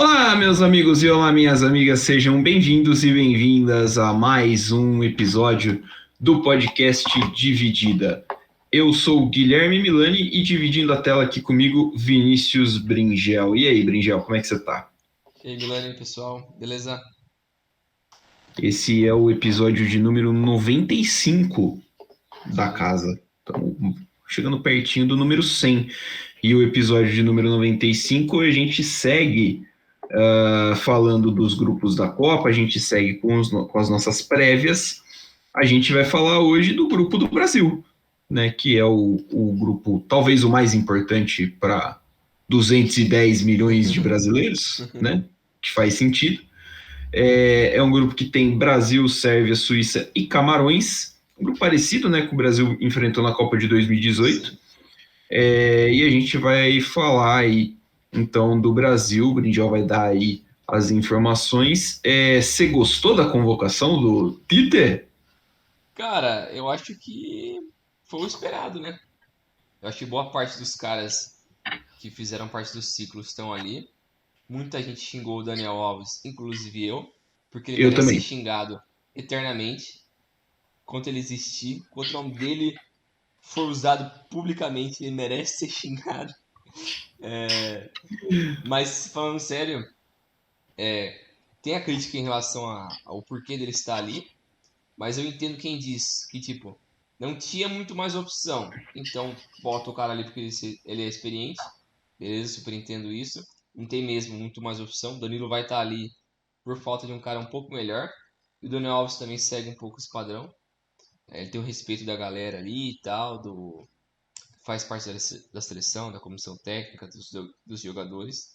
Olá, meus amigos e olá, minhas amigas, sejam bem-vindos e bem-vindas a mais um episódio do podcast Dividida. Eu sou o Guilherme Milani e dividindo a tela aqui comigo, Vinícius Bringel. E aí, Bringel, como é que você tá? E aí, Milani, pessoal, beleza? Esse é o episódio de número 95 da Sim. casa. Então, chegando pertinho do número 100. E o episódio de número 95 a gente segue falando dos grupos da Copa, a gente segue com as nossas prévias. A gente vai falar hoje do grupo do Brasil, né, que é o grupo talvez o mais importante para 210 milhões de brasileiros, né, que faz sentido. É um grupo que tem Brasil, Sérvia, Suíça e Camarões, um grupo parecido, né, com o Brasil enfrentou na Copa de 2018. Sim. E a gente vai falar aí, então, do Brasil. O Brinjal vai dar aí as informações. Você gostou da convocação do Tite? Cara, eu acho que foi o esperado, né? Eu acho que boa parte dos caras que fizeram parte do ciclo estão ali. Muita gente xingou o Daniel Alves, inclusive eu, porque ele Eu merece ser também. xingado eternamente, enquanto ele existir. Enquanto o nome dele for usado publicamente, ele merece ser xingado. Mas, falando sério, tem a crítica em relação ao porquê dele estar ali. Mas eu entendo quem diz que, tipo, não tinha muito mais opção. Então, bota o cara ali porque ele é experiente. Beleza, super entendo isso. Não tem mesmo muito mais opção. O Danilo vai estar ali por falta de um cara um pouco melhor. E o Daniel Alves também segue um pouco esse padrão. Ele tem o respeito da galera ali e tal, faz parte da seleção, da comissão técnica, dos jogadores.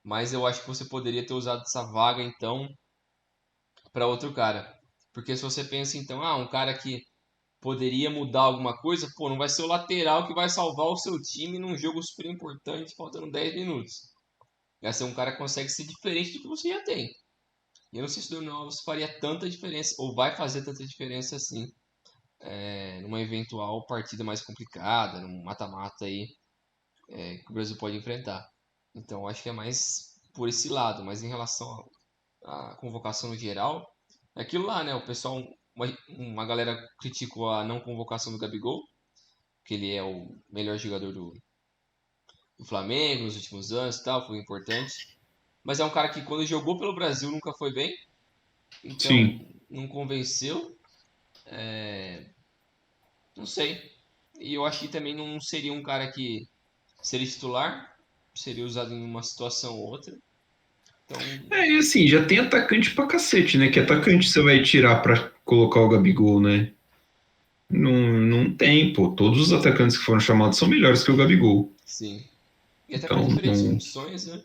Mas eu acho que você poderia ter usado essa vaga, então, para outro cara. Porque se você pensa, então, um cara que poderia mudar alguma coisa, pô, não vai ser o lateral que vai salvar o seu time num jogo super importante, faltando 10 minutos. Vai ser um cara que consegue ser diferente do que você já tem. E eu não sei se o Daniel Alves faria tanta diferença, ou vai fazer tanta diferença assim, numa eventual partida mais complicada, num mata-mata aí, que o Brasil pode enfrentar. Então acho que é mais por esse lado, mas em relação à convocação no geral, é aquilo lá, né? O pessoal, uma galera criticou a não convocação do Gabigol, que ele é o melhor jogador do Flamengo nos últimos anos e tal, foi importante. Mas é um cara que quando jogou pelo Brasil nunca foi bem, então Sim. não convenceu, não sei. E eu acho que também não seria um cara que seria titular, seria usado em uma situação ou outra. Então, E assim, já tem atacante pra cacete, né? Que atacante você vai tirar pra colocar o Gabigol, né? Não, não tem, pô. Todos os atacantes que foram chamados são melhores que o Gabigol. sim. E até para Então, diferentes não. funções, né?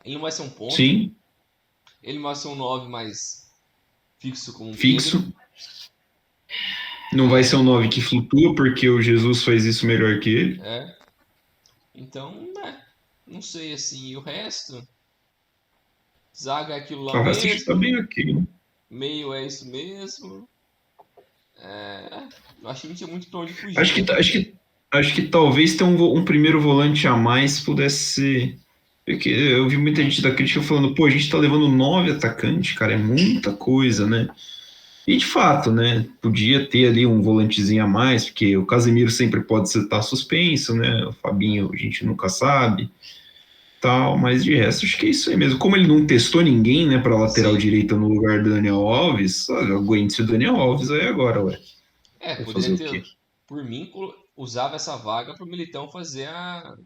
Ele não vai ser um ponta, Sim, ele não vai ser um 9 mais fixo como um fixo. Pedro. Não vai ser um 9 que flutua, porque o Jesus faz isso melhor que ele. É. Então, não sei assim. E o resto, zaga é aquilo lá O resto acho que tá bem mesmo. aqui, né? Meio é isso mesmo. Eu achei que não tinha muito pra onde fugir, Acho que, né? acho que talvez ter um primeiro volante a mais pudesse ser. Porque eu vi muita gente da crítica falando, pô, a gente tá levando 9 atacantes, cara, é muita coisa, né? E de fato, né? Podia ter ali um volantezinho a mais, porque o Casemiro sempre pode estar suspenso, né? O Fabinho a gente nunca sabe, tal, mas de resto acho que é isso aí mesmo. Como ele não testou ninguém, né, para lateral Sim. direita no lugar do Daniel Alves, olha, aguente o Daniel Alves aí agora, ué. Vai fazer Poderia o ter, quê? por mim, usava essa vaga pro Militão fazer a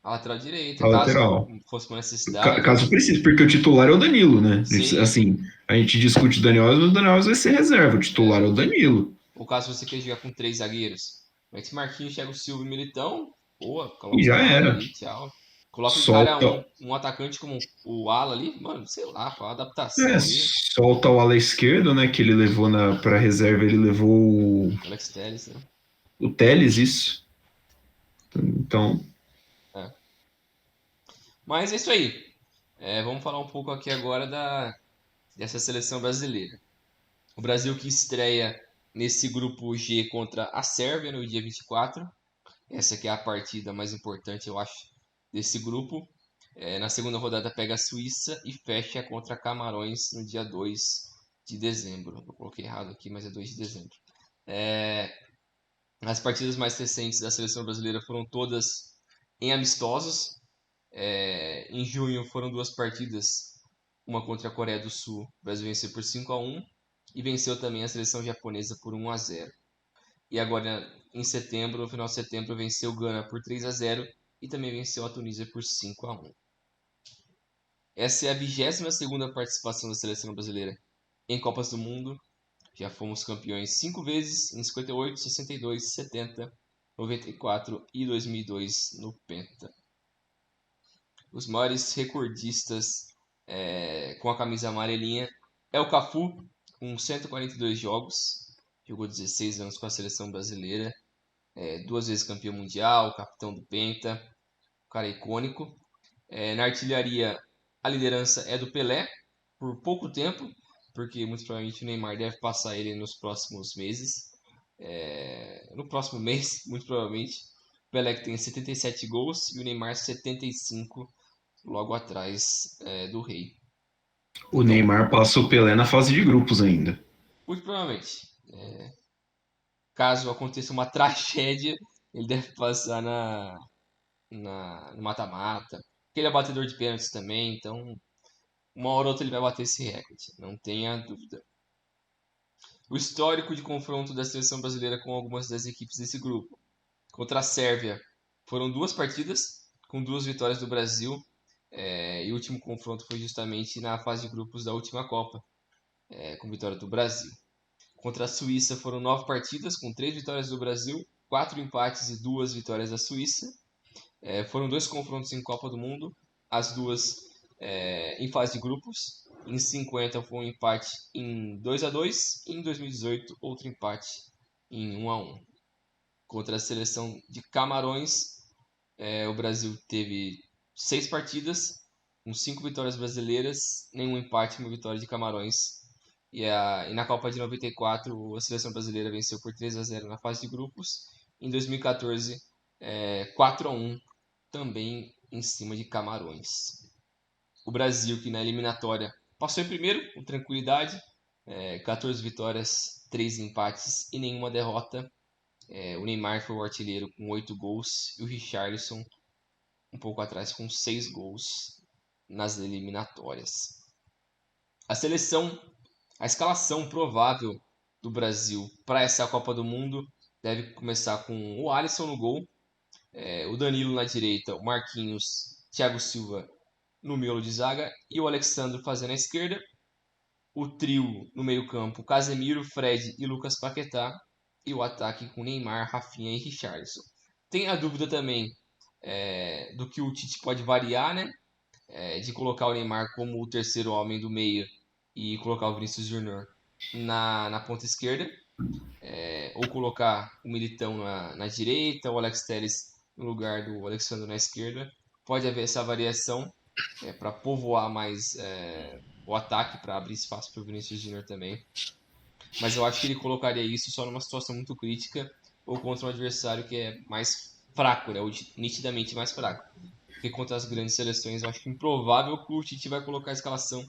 lateral direita, A caso lateral. fosse uma necessidade, né? Caso precise, porque o titular é o Danilo, né? Sim. Assim, a gente discute o Daniel Alves, mas o Daniel Alves vai ser reserva, o titular é É. o Danilo. Ou caso você queira jogar com três zagueiros. Mete Marquinhos, Thiago Silva e Militão. Boa, E coloca um já cara era. ali, tchau. Coloca um cara, Solta, um atacante como o Ala ali, mano, sei lá, qual a adaptação ali. solta o ala esquerdo, né? Que ele levou para reserva, ele levou Alex Telles, né? o Telles, isso. Então, É. Mas é isso aí. Vamos falar um pouco aqui agora dessa seleção brasileira. O Brasil que estreia nesse grupo G contra a Sérvia no dia 24. Essa que é a partida mais importante, eu acho, desse grupo. Na segunda rodada pega a Suíça e fecha contra Camarões no dia 2 de dezembro. Eu coloquei errado aqui, mas é 2 de dezembro. É, as partidas mais recentes da seleção brasileira foram todas em amistosos. Em junho foram duas partidas, uma contra a Coreia do Sul. O Brasil venceu por 5-1 e venceu também a seleção japonesa por 1-0. E agora em setembro, no final de setembro, venceu o Gana por 3-0 e também venceu a Tunísia por 5-1. Essa é a 22ª participação da seleção brasileira em Copas do Mundo. Já fomos campeões 5 vezes em 58, 62, 70, 94 e 2002 no Penta. Os maiores recordistas com a camisa amarelinha é o Cafu, com 142 jogos. Jogou 16 anos com a seleção brasileira. 2 vezes campeão mundial, capitão do Penta. Um cara icônico. Na artilharia, a liderança é do Pelé, por pouco tempo, porque muito provavelmente o Neymar deve passar ele nos próximos meses. No próximo mês, muito provavelmente. O Pelé que tem 77 gols e o Neymar 75, logo atrás do Rei. O Então, Neymar passa o Pelé na fase de grupos ainda. muito provavelmente, caso aconteça uma tragédia, ele deve passar no mata-mata. Porque ele é batedor de pênaltis também, então uma hora ou outra ele vai bater esse recorde, não tenha dúvida. O histórico de confronto da seleção brasileira com algumas das equipes desse grupo. Contra a Sérvia, foram 2 partidas, com 2 vitórias do Brasil, e o último confronto foi justamente na fase de grupos da última Copa, com vitória do Brasil. Contra a Suíça foram 9 partidas, com 3 vitórias do Brasil, 4 empates e 2 vitórias da Suíça. Foram 2 confrontos em Copa do Mundo, as duas em fase de grupos. Em 50 foi um empate em 2-2 e em 2018 outro empate em 1-1. Contra a seleção de Camarões, o Brasil teve 6 partidas, com 5 vitórias brasileiras, nenhum empate, uma vitória de Camarões. E na Copa de 94, a seleção brasileira venceu por 3-0 na fase de grupos. Em 2014, 4-1, também em cima de Camarões. O Brasil, que na eliminatória passou em primeiro, com tranquilidade, 14 vitórias, 3 empates e nenhuma derrota. O Neymar foi o artilheiro com 8 gols e o Richarlison um pouco atrás com 6 gols nas eliminatórias. A seleção, a escalação provável do Brasil para essa Copa do Mundo deve começar com o Alisson no gol, o Danilo na direita, o Marquinhos, Thiago Silva no miolo de zaga e o Alexandre fazendo a esquerda. O trio no meio-campo, Casemiro, Fred e Lucas Paquetá. E o ataque com Neymar, Rafinha e Richarlison. Tem a dúvida também do que o Tite pode variar, né? De colocar o Neymar como o terceiro homem do meio e colocar o Vinícius Júnior na ponta esquerda. Ou colocar o Militão na direita, o Alex Telles no lugar do Alexandre na esquerda. Pode haver essa variação para povoar mais o ataque, para abrir espaço para o Vinícius Júnior também. Mas eu acho que ele colocaria isso só numa situação muito crítica ou contra um adversário que é mais fraco, né? Ou nitidamente mais fraco. Porque contra as grandes seleções eu acho improvável que o Tite vai colocar a escalação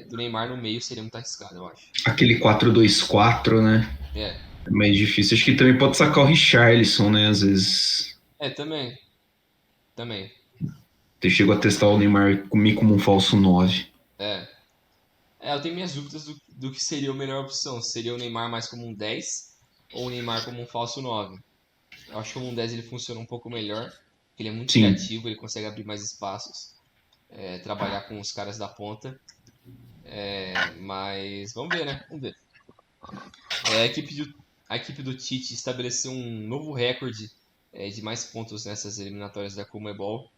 do Neymar no meio, seria muito arriscado, eu acho. Aquele 4-2-4, né? É, É mais difícil. Acho que também pode sacar o Richarlison, né? Às vezes. também, também. Você chegou a testar o Neymar comigo como um falso 9. É. Eu tenho minhas dúvidas do que seria a melhor opção. Seria o Neymar mais como um 10 ou o Neymar como um falso 9? Eu acho que como um 10 ele funciona um pouco melhor, porque ele é muito Sim. criativo, ele consegue abrir mais espaços, trabalhar com os caras da ponta. Mas vamos ver, né? Vamos ver. A equipe do Tite estabeleceu um novo recorde de mais pontos nessas eliminatórias da Conmebol,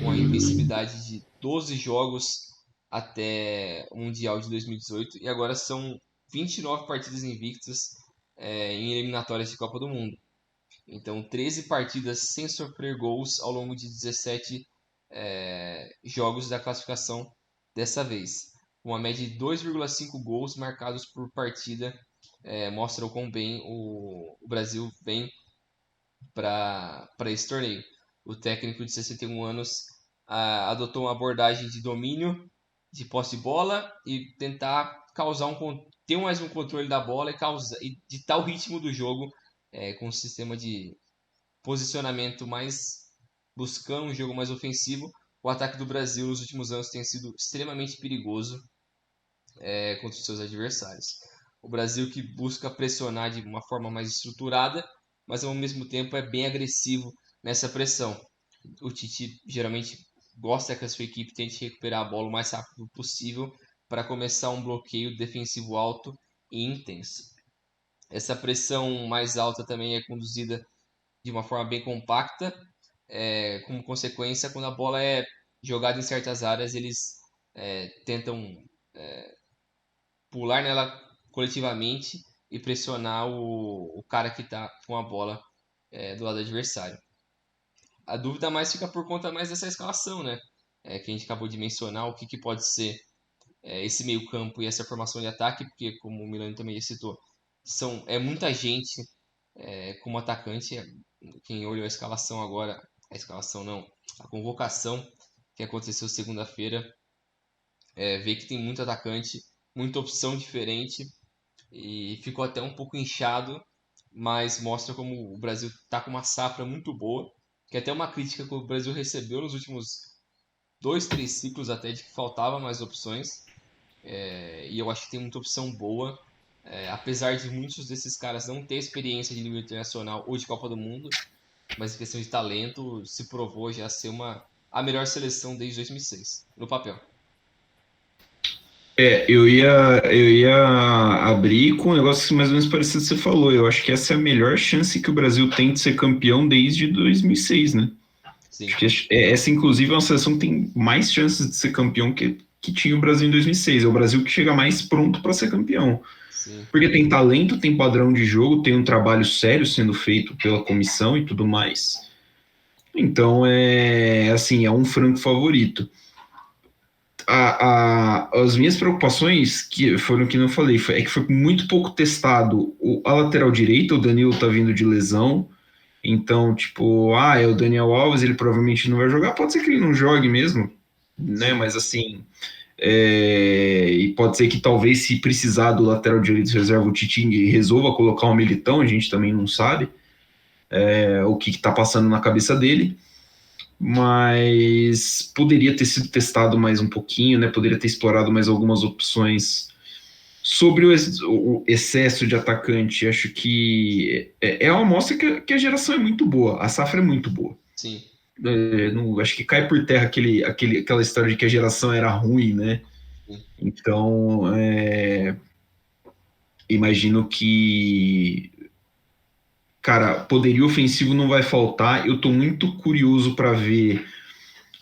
com a invencibilidade de 12 jogos até o Mundial de 2018, e agora são 29 partidas invictas em eliminatórias de Copa do Mundo. Então, 13 partidas sem sofrer gols ao longo de 17 jogos da classificação dessa vez. Uma média de 2,5 gols marcados por partida mostra o quão bem o Brasil vem para esse torneio. O técnico de 61 anos adotou uma abordagem de domínio, de posse de bola e tentar ter mais um controle da bola e ditar o ritmo do jogo com um sistema de posicionamento mais buscando um jogo mais ofensivo. O ataque do Brasil nos últimos anos tem sido extremamente perigoso contra os seus adversários. O Brasil que busca pressionar de uma forma mais estruturada, mas ao mesmo tempo é bem agressivo nessa pressão. O Tite geralmente gosta que a sua equipe tente recuperar a bola o mais rápido possível para começar um bloqueio defensivo alto e intenso. Essa pressão mais alta também é conduzida de uma forma bem compacta, como consequência, quando a bola é jogada em certas áreas, eles tentam pular nela coletivamente e pressionar o cara que está com a bola do lado adversário. A dúvida mais fica por conta mais dessa escalação, né? Que a gente acabou de mencionar, o que pode ser esse meio campo e essa formação de ataque, porque como o Milano também já citou, é muita gente como atacante. Quem olhou a escalação agora, a escalação não, a convocação que aconteceu segunda-feira, vê que tem muito atacante, muita opção diferente e ficou até um pouco inchado, mas mostra como o Brasil está com uma safra muito boa, que é até uma crítica que o Brasil recebeu nos últimos 2, 3 ciclos até de que faltava mais opções, e eu acho que tem muita opção boa, apesar de muitos desses caras não ter experiência de nível internacional ou de Copa do Mundo, mas em questão de talento se provou já ser a melhor seleção desde 2006, no papel. Eu ia abrir com um negócio mais ou menos parecido que você falou. Eu acho que essa é a melhor chance que o Brasil tem de ser campeão desde 2006, né? Sim, Acho que essa, inclusive, é uma seleção que tem mais chances de ser campeão que tinha o Brasil em 2006. É o Brasil que chega mais pronto para ser campeão. sim. Porque tem talento, tem padrão de jogo, tem um trabalho sério sendo feito pela comissão e tudo mais. Então, assim, é um franco favorito. As minhas preocupações, que foram o que não falei, é que foi muito pouco testado a lateral direita. O Danilo tá vindo de lesão, então, tipo, é o Daniel Alves, ele provavelmente não vai jogar. Pode ser que ele não jogue mesmo, né? Sim. Mas assim, e pode ser que talvez, se precisar do lateral direito reserva, o Tite resolva colocar um Militão. A gente também não sabe o que está passando na cabeça dele. Mas poderia ter sido testado mais um pouquinho, né? Poderia ter explorado mais algumas opções. Sobre o excesso de atacante, acho que é uma amostra que a geração é muito boa, a safra é muito boa. Sim. Acho que cai por terra aquela história de que a geração era ruim, né? Sim. Então, imagino que, cara, poderio ofensivo não vai faltar. Eu tô muito curioso para ver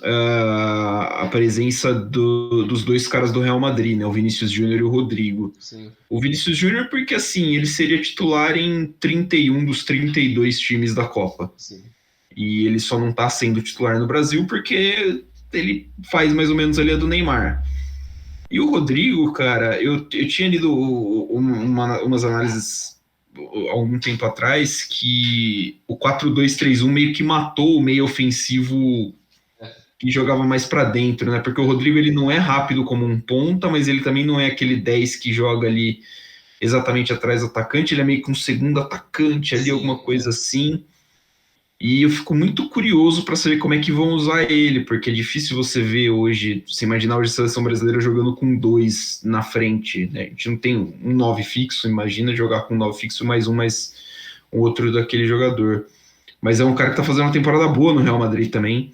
a presença dos dois caras do Real Madrid, né? O Vinícius Júnior e o Rodrigo. Sim. O Vinícius Júnior, porque assim, ele seria titular em 31 dos 32 times da Copa. Sim. E ele só não tá sendo titular no Brasil porque ele faz mais ou menos ali a do Neymar. E o Rodrigo, cara, eu tinha lido umas análises há algum tempo atrás que o 4-2-3-1 meio que matou o meio ofensivo que jogava mais para dentro, né? Porque o Rodrigo, ele não é rápido como um ponta, mas ele também não é aquele 10 que joga ali exatamente atrás do atacante, ele é meio que um segundo atacante ali, alguma Sim. coisa assim. E eu fico muito curioso para saber como é que vão usar ele, porque é difícil você ver hoje, se imaginar hoje a seleção brasileira jogando com dois na frente, né? A gente não tem um 9 fixo, imagina jogar com um 9 fixo mais um outro daquele jogador. Mas é um cara que tá fazendo uma temporada boa no Real Madrid também.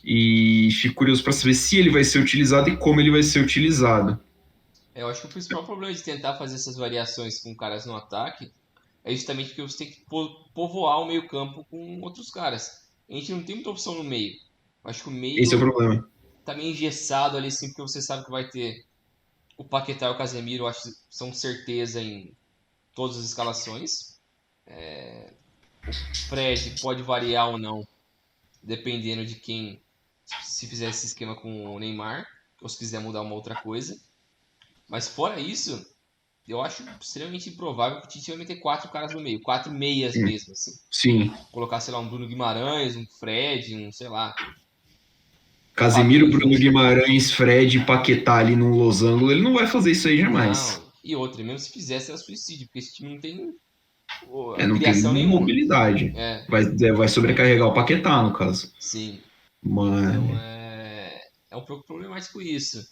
E fico curioso para saber se ele vai ser utilizado e como ele vai ser utilizado. Eu acho que o principal problema de tentar fazer essas variações com caras no ataque é justamente porque você tem que povoar o meio-campo com outros caras. A gente não tem muita opção no meio. Eu acho que o Esse é o meio problema. tá meio engessado ali, assim, porque você sabe que vai ter o Paquetá e o Casemiro, eu acho que são certeza em todas as escalações. O Fred pode variar ou não, dependendo de quem, se fizer esse esquema com o Neymar, ou se quiser mudar uma outra coisa. Mas fora isso, eu acho extremamente improvável que o Tite vai meter 4 caras no meio, 4 meias mesmo, assim. Sim. Colocar, sei lá, um Bruno Guimarães, um Fred, um, sei lá. Casemiro, Fabinho Bruno junto. Guimarães, Fred, Paquetá ali num losango, ele não vai fazer isso aí jamais. Não. E outra, mesmo se fizesse, era suicídio, porque esse time não tem Não tem criação nenhuma. mobilidade. É, Vai sobrecarregar o Paquetá, no caso. sim. Então Mas, é um pouco problemático isso.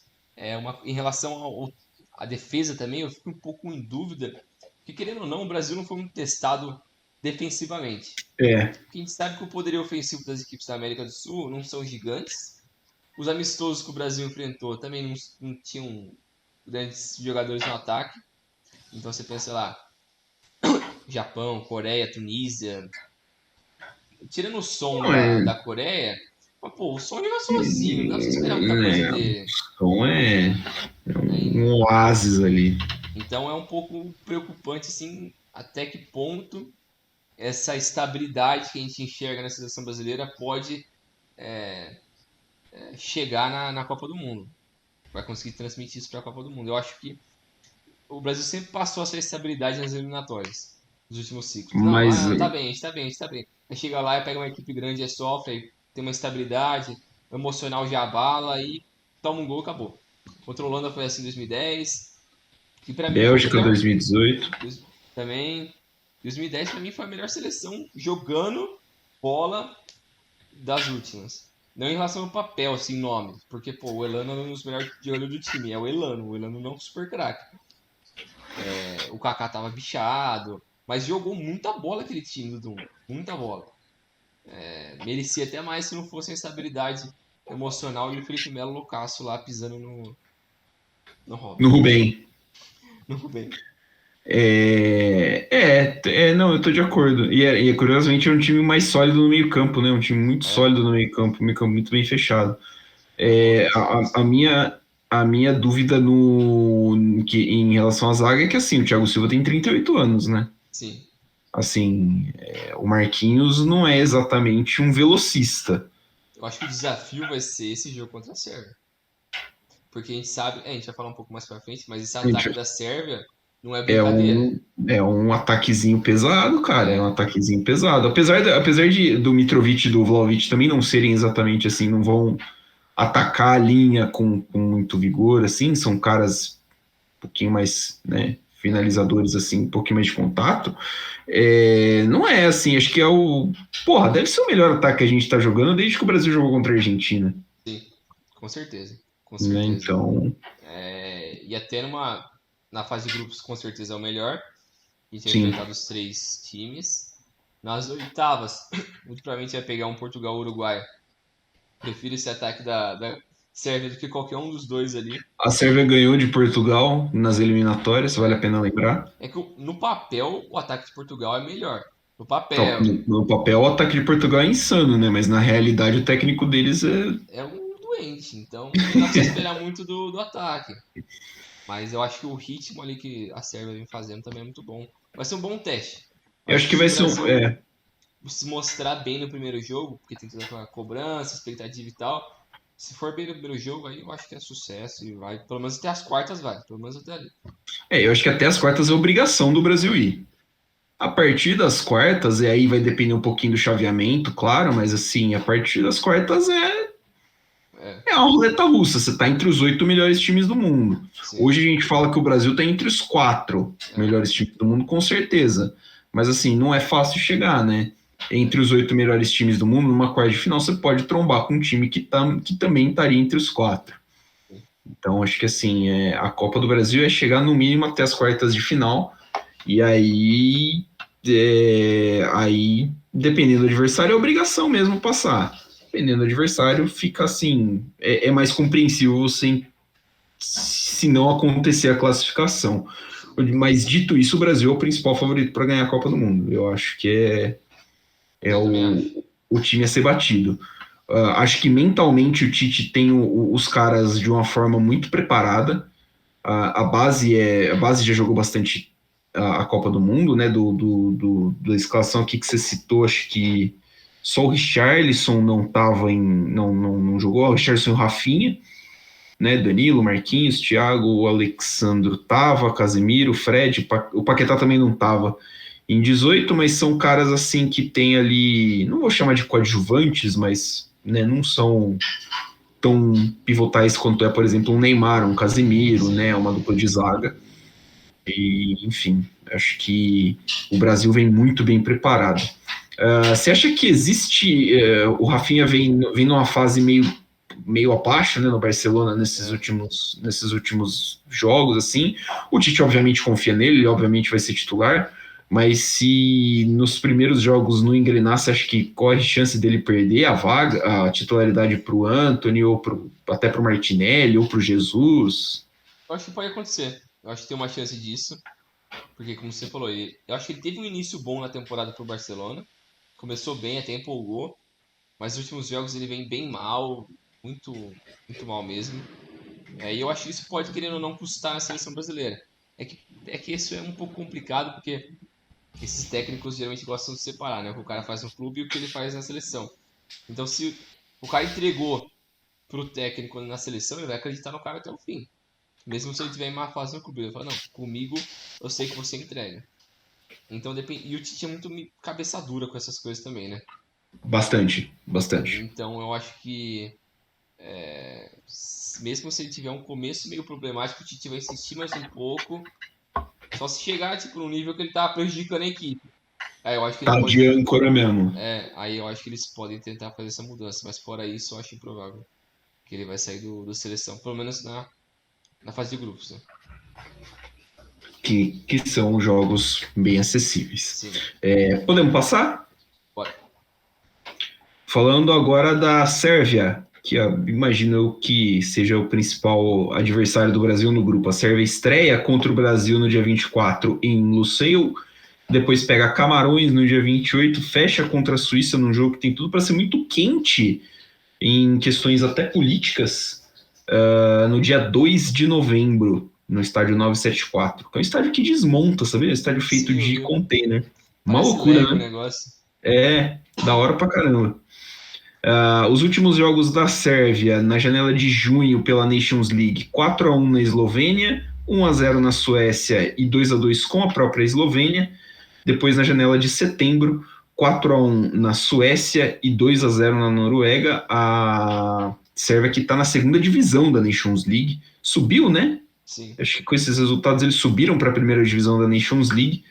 Em relação à defesa também, eu fico um pouco em dúvida, porque querendo ou não, o Brasil não foi muito testado defensivamente. é, Porque a gente sabe que o poderio ofensivo das equipes da América do Sul não são gigantes. Os amistosos que o Brasil enfrentou também não tinham grandes jogadores no ataque. Então você pensa lá, Japão, Coreia, Tunísia. Tirando o som não é, da Coreia, mas, pô, o som joga sozinho, não dá pra você esperar muita coisa né, dele. então é Né? um oásis ali. Então é um pouco preocupante, assim, até que ponto essa estabilidade que a gente enxerga na seleção brasileira pode chegar na Copa do Mundo. Vai conseguir transmitir isso para a Copa do Mundo. Eu acho que o Brasil sempre passou essa estabilidade nas eliminatórias, nos últimos ciclos. Não, Mas tá bem, a gente tá bem, a gente tá bem. Aí chega lá e pega uma equipe grande, aí sofre, aí tem uma estabilidade, o emocional já abala, aí toma um gol e acabou. Contra a Holanda foi assim em 2010, que pra mim foi a Bélgica melhor 2018. também. 2010 pra mim foi a melhor seleção jogando bola das últimas. Não em relação ao papel, assim, nome. Porque, pô, o Elano é um dos melhores jogadores do time. É o Elano não é um super craque. O Kaká tava bichado, mas jogou muita bola aquele time do Dunga. Muita bola. Merecia até mais se não fosse a instabilidade emocional e o Felipe Melo loucaço lá pisando no Robin. No Rubem. No Rubem. Não, eu tô de acordo. Curiosamente é um time mais sólido no meio-campo, né? Um time muito É, sólido no meio-campo, um meio-campo muito bem fechado. concordo É, com você nisso. a minha dúvida em relação à zaga é que assim, o Thiago Silva tem 38 anos, né? Sim. Assim, o Marquinhos não é exatamente um velocista. Eu acho que o desafio vai ser esse jogo contra a Sérvia. Porque a gente sabe, a gente vai falar um pouco mais pra frente, mas esse ataque da Sérvia não é É brincadeira. um, é um ataquezinho pesado, cara. É um É, ataquezinho pesado. Do Mitrovic e do Vlahovic também não serem exatamente assim, não vão atacar a linha com muito vigor, assim. São caras um pouquinho mais, né, é, finalizadores, assim, um pouquinho mais de contato. Não é assim, acho que é o. Porra, deve ser o melhor ataque que a gente tá jogando desde que o Brasil jogou contra a Argentina. sim, com certeza. Com Né? certeza. Então, E até na fase de grupos, com certeza é o melhor. A gente vai sim. enfrentar os três times. Nas oitavas, muito provavelmente vai pegar um Portugal-Uruguai. Prefiro esse ataque da Sérvia do que qualquer um dos dois ali. A Sérvia ganhou de Portugal nas eliminatórias, vale a É, pena lembrar. é que no papel o ataque de Portugal é melhor. No Então, papel, no papel, o ataque de Portugal é insano, né? Mas na realidade, o técnico deles é. é um doente, então não dá pra você esperar muito do ataque. Mas eu acho que o ritmo ali que a Sérvia vem fazendo também é muito bom. Vai ser um bom teste. Eu Eu acho acho que que se vai o ser Brasil se mostrar bem no primeiro jogo, porque tem toda aquela cobrança, expectativa e tal, se for bem no primeiro jogo, aí eu acho que é sucesso e vai, pelo menos até as quartas vai, pelo menos até ali. eu acho que até as quartas é obrigação do Brasil ir. A partir das quartas, e aí vai depender um pouquinho do chaveamento, claro, mas assim, a partir das quartas É, é uma roleta russa. Você tá entre os 8 melhores times do mundo. sim, Hoje a gente fala que o Brasil tá entre os 4 é, melhores times do mundo, com certeza. Mas assim, não é fácil chegar, né? Entre é, os 8 melhores times do mundo, numa quarta de final, você pode trombar com um time que também estaria entre os 4. sim, Então, acho que assim, a Copa do Brasil é chegar no mínimo até as quartas de final. E aí, dependendo do adversário, é obrigação mesmo passar. Dependendo do adversário, fica assim, é mais compreensível se não acontecer a classificação. sim. Mas dito isso, o Brasil é o principal favorito para ganhar a Copa do Mundo. Eu acho que é Eu também acho. o time a ser batido. Acho que mentalmente o Tite tem os caras de uma forma muito preparada. A base já jogou bastante a Copa do Mundo, né? Da escalação aqui que você citou, acho que só o Richarlison não tava não jogou, o Richarlison e o Rafinha, né? Danilo, Marquinhos, Thiago, o Alexandro tava, Casemiro, Fred, o Paquetá também não tava em 18, mas são caras assim que tem ali, não vou chamar de coadjuvantes, mas né, não são tão pivotais quanto é, por exemplo, um Neymar, um Casemiro, né, uma dupla de zaga. E, enfim, acho que o Brasil vem muito bem preparado. Você acha que existe... o Rafinha vem numa fase meio abaixo, né, no Barcelona nesses últimos jogos, assim. O Tite obviamente confia nele, ele obviamente vai ser titular, mas se nos primeiros jogos não engrenar, você acha que corre chance dele perder a vaga, a titularidade para o Antony, ou até para o Martinelli, ou para o Jesus? Eu acho que pode acontecer. Eu acho que tem uma chance disso. Porque, como você falou, eu acho que ele teve um início bom na temporada pro Barcelona. Começou bem, até empolgou. Mas nos últimos jogos ele vem bem mal. Muito, muito mal mesmo. E eu acho que isso pode, querendo ou não, custar na seleção brasileira. É que isso é um pouco complicado, porque esses técnicos geralmente gostam de separar, né? O que o cara faz no clube e o que ele faz na seleção. Então, se o cara entregou pro técnico na seleção, ele vai acreditar no cara até o fim. Mesmo se ele tiver em má fase no clube, ele fala, não, comigo eu sei que você entrega. Então depende. E o Tite é muito cabeça dura com essas coisas também, né? Bastante, bastante. Então eu acho que mesmo se ele tiver um começo meio problemático, o Tite vai insistir mais um pouco. Só se chegar tipo no nível que ele tá prejudicando a equipe. Aí eu acho que ele Tá pode. de âncora mesmo. Aí eu acho que eles podem tentar fazer essa mudança. Mas fora isso, eu acho improvável que ele vai sair do seleção. Pelo menos na fase de grupos, né? Que são jogos bem acessíveis. Sim. Podemos passar? Bora. Falando agora da Sérvia, que imagino que seja o principal adversário do Brasil no grupo. A Sérvia estreia contra o Brasil no dia 24 em Lusail, depois pega Camarões no dia 28, fecha contra a Suíça num jogo que tem tudo para ser muito quente em questões até políticas, no dia 2 de novembro, no estádio 974, que é um estádio que desmonta, sabe? É um estádio feito Sim, eu de vi. container. Uma Parece loucura, Lego o né? negócio. Da hora pra caramba. Os últimos jogos da Sérvia na janela de junho pela Nations League: 4-1 na Eslovênia, 1-0 na Suécia e 2-2 com a própria Eslovênia. Depois, na janela de setembro, 4-1 na Suécia e 2-0 na Noruega. A Sérvia que está na segunda divisão da Nations League subiu, né? Sim. Acho que com esses resultados eles subiram para a primeira divisão da Nations League.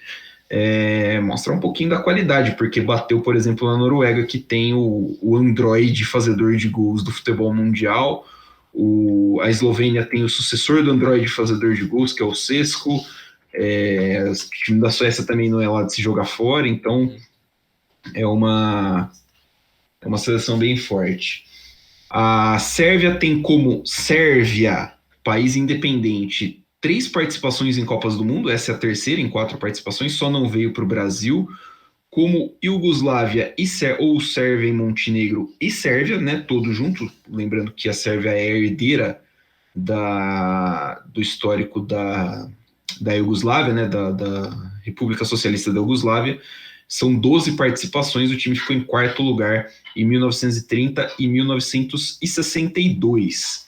Mostra um pouquinho da qualidade, porque bateu, por exemplo, na Noruega, que tem o Android fazedor de gols do futebol mundial. A Eslovênia tem o sucessor do Android fazedor de gols, que é o Sesko. O time da Suécia também não é lá de se jogar fora, então é uma seleção bem forte. A Sérvia tem como Sérvia, país independente, 3 participações em Copas do Mundo, essa é a terceira em 4 participações, só não veio para o Brasil, como Iugoslávia ou Sérvia e Montenegro e Sérvia, né, todo junto, lembrando que a Sérvia é a herdeira do histórico da Iugoslávia, né, da República Socialista da Iugoslávia. São 12 participações, o time ficou em quarto lugar em 1930 e 1962.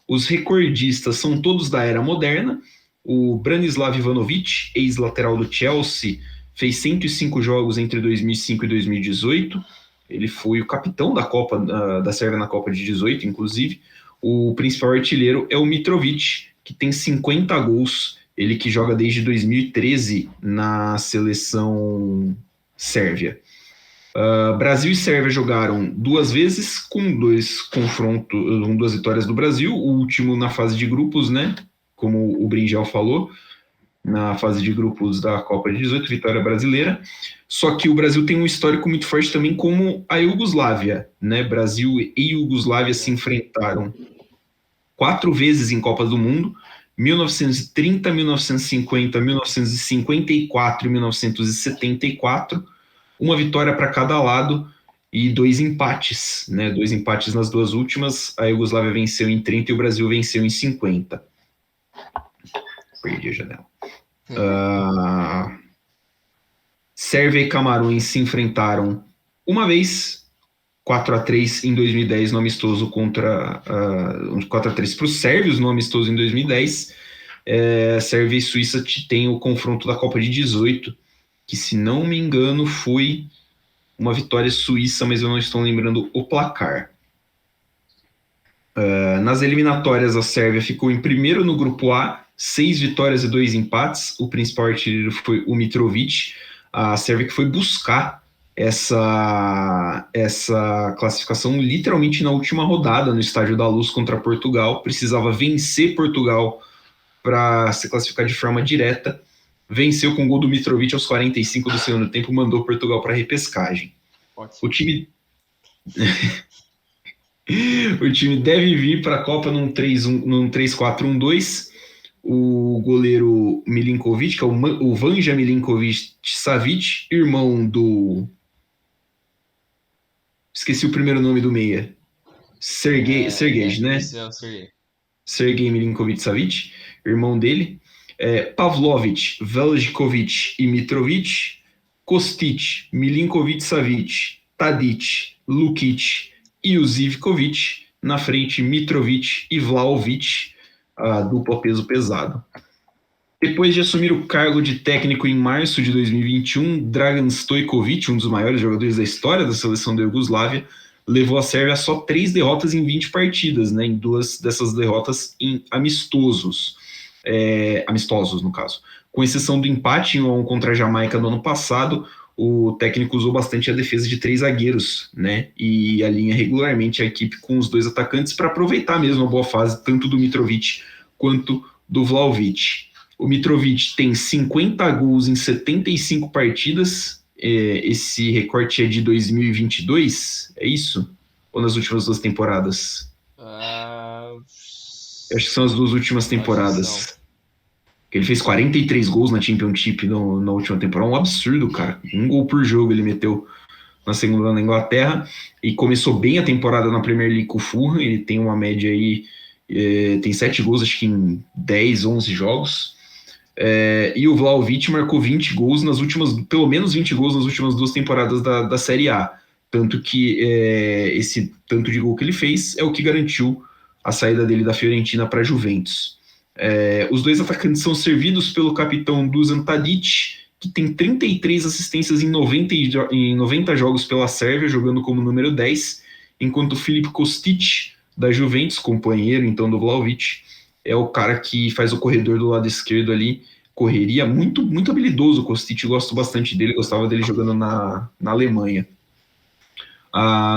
Os recordistas são todos da era moderna. O Branislav Ivanovic, ex-lateral do Chelsea, fez 105 jogos entre 2005 e 2018. Ele foi o capitão da Copa da Sérvia na Copa de 18, inclusive. O principal artilheiro é o Mitrovic, que tem 50 gols. Ele que joga desde 2013 na seleção sérvia. Brasil e Sérvia jogaram 2 vezes, com 2 confrontos, 2 vitórias do Brasil, o último na fase de grupos, né? Como o Brinjal falou, na fase de grupos da Copa de 18, vitória brasileira. Só que o Brasil tem um histórico muito forte também como a Iugoslávia, né? Brasil e Iugoslávia se enfrentaram 4 vezes em Copas do Mundo, 1930, 1950, 1954 e 1974, uma vitória para cada lado e 2 empates, né? 2 empates nas 2 últimas. A Iugoslávia venceu em 30 e o Brasil venceu em 50. Perdi a janela. Sérvia e Camarões se enfrentaram uma vez, 4-3 em 2010 no amistoso contra 4-3 para os sérvios no amistoso em 2010. Sérvia e Suíça tem o confronto da Copa de 18, que se não me engano foi uma vitória suíça, mas eu não estou lembrando o placar. Nas eliminatórias, a Sérvia ficou em primeiro no grupo A, 6 vitórias e 2 empates. O principal artilheiro foi o Mitrovic. A Sérvia que foi buscar essa classificação literalmente na última rodada no Estádio da Luz contra Portugal. Precisava vencer Portugal para se classificar de forma direta. Venceu com o gol do Mitrovic aos 45 do segundo tempo, mandou Portugal para a repescagem. Ótimo. O time O time deve vir para a Copa num 3-4-1-2. O goleiro Milinkovic, que é o Vanja Milinkovic-Savic, irmão do... Esqueci o primeiro nome do meia. Sergej, né? Esse é o Sergej. Sergej Milinkovic-Savic, irmão dele. Pavlovic, Veljkovic e Mitrovic. Kostic, Milinkovic-Savic, Tadic, Lukic e o Zivkovic. Na frente, Mitrovic e Vlahovic, a dupla peso pesado. Depois de assumir o cargo de técnico em março de 2021, Dragan Stojkovic, um dos maiores jogadores da história da seleção da Iugoslávia, levou a Sérvia a só 3 derrotas em 20 partidas, né, em 2 dessas derrotas em amistosos, no caso. Com exceção do empate em 1-1 contra a Jamaica no ano passado, o técnico usou bastante a defesa de 3 zagueiros, né, e alinha regularmente a equipe com os 2 atacantes para aproveitar mesmo a boa fase tanto do Mitrovic quanto do Vlahovic. O Mitrovic tem 50 gols em 75 partidas. Esse recorte é de 2022, é isso? Ou nas últimas 2 temporadas? Eu acho que são as 2 últimas temporadas. Ele fez 43 gols na Championship na última temporada. Um absurdo, cara. 1 gol por jogo ele meteu na segunda na Inglaterra. E começou bem a temporada na Premier League com o Fulham. Ele tem uma média aí... tem 7 gols, acho que em 10, 11 jogos. E o Vlahovic marcou 20 gols pelo menos 20 gols nas últimas 2 temporadas da Série A. Tanto que esse tanto de gol que ele fez é o que garantiu a saída dele da Fiorentina para a Juventus. Os 2 atacantes são servidos pelo capitão Dusan Tadic, que tem 33 assistências em 90 jogos pela Sérvia, jogando como número 10, enquanto Filip Kostic, da Juventus, companheiro então do Vlahovic, é o cara que faz o corredor do lado esquerdo ali, correria, muito, muito habilidoso o Kostic, gosto bastante dele, gostava dele jogando na Alemanha.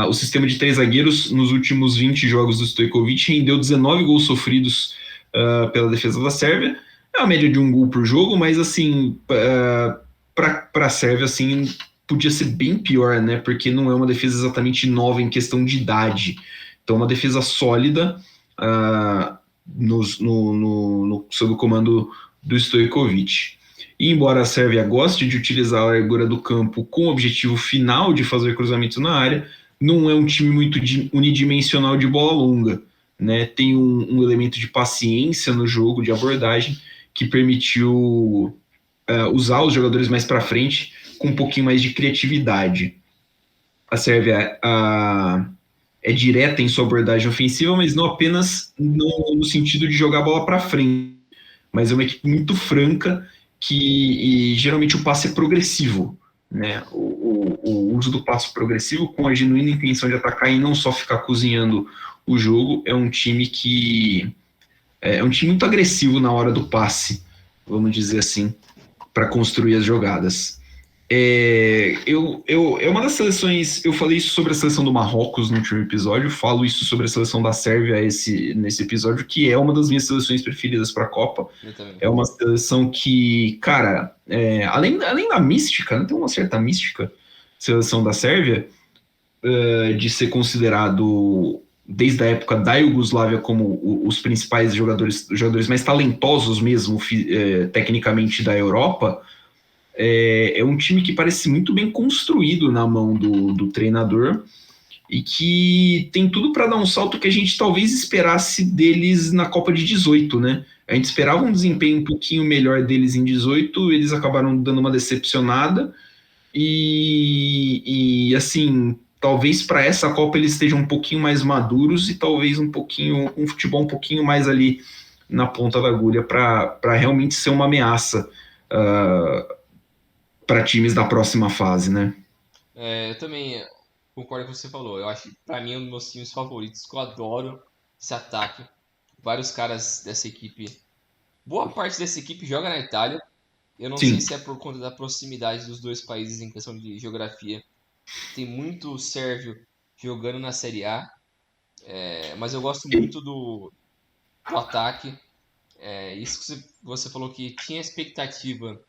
O sistema de 3 zagueiros, nos últimos 20 jogos do Stojkovic, rendeu 19 gols sofridos pela defesa da Sérvia, é uma média de 1 gol por jogo, mas assim, para a Sérvia, assim, podia ser bem pior, né, porque não é uma defesa exatamente nova em questão de idade, então uma defesa sólida, sob o comando do Stojkovic. E embora a Sérvia goste de utilizar a largura do campo com o objetivo final de fazer cruzamentos na área, não é um time muito unidimensional de bola longa, né? Tem um elemento de paciência no jogo, de abordagem, que permitiu usar os jogadores mais para frente com um pouquinho mais de criatividade. A Sérvia é direta em sua abordagem ofensiva, mas não apenas no sentido de jogar a bola para frente, mas é uma equipe muito franca e geralmente o passe é progressivo, né? O uso do passe progressivo com a genuína intenção de atacar e não só ficar cozinhando o jogo, é um time que é um time muito agressivo na hora do passe, vamos dizer assim, para construir as jogadas. É uma das seleções. Eu falei isso sobre a seleção do Marrocos no último episódio, falo isso sobre a seleção da Sérvia nesse episódio, que é uma das minhas seleções preferidas para a Copa. É uma seleção que, cara, além da mística, né, tem uma certa mística, a seleção da Sérvia, de ser considerado, desde a época da Iugoslávia, como os principais jogadores mais talentosos mesmo, tecnicamente, da Europa. É um time que parece muito bem construído na mão do treinador e que tem tudo para dar um salto que a gente talvez esperasse deles na Copa de 18, né? A gente esperava um desempenho um pouquinho melhor deles em 18, eles acabaram dando uma decepcionada e assim, talvez para essa Copa eles estejam um pouquinho mais maduros e talvez um futebol um pouquinho mais ali na ponta da agulha para realmente ser uma ameaça para times da próxima fase, né? Eu também concordo com o que você falou. Eu acho que, pra mim, é um dos meus times favoritos, que eu adoro. esse ataque. Vários caras dessa equipe. Boa parte dessa equipe joga na Itália. Eu não sei Sim. se é por conta da proximidade dos dois países em questão de geografia. Tem muito sérvio jogando na Série A. Mas eu gosto muito do ataque. Isso que você falou que tinha expectativa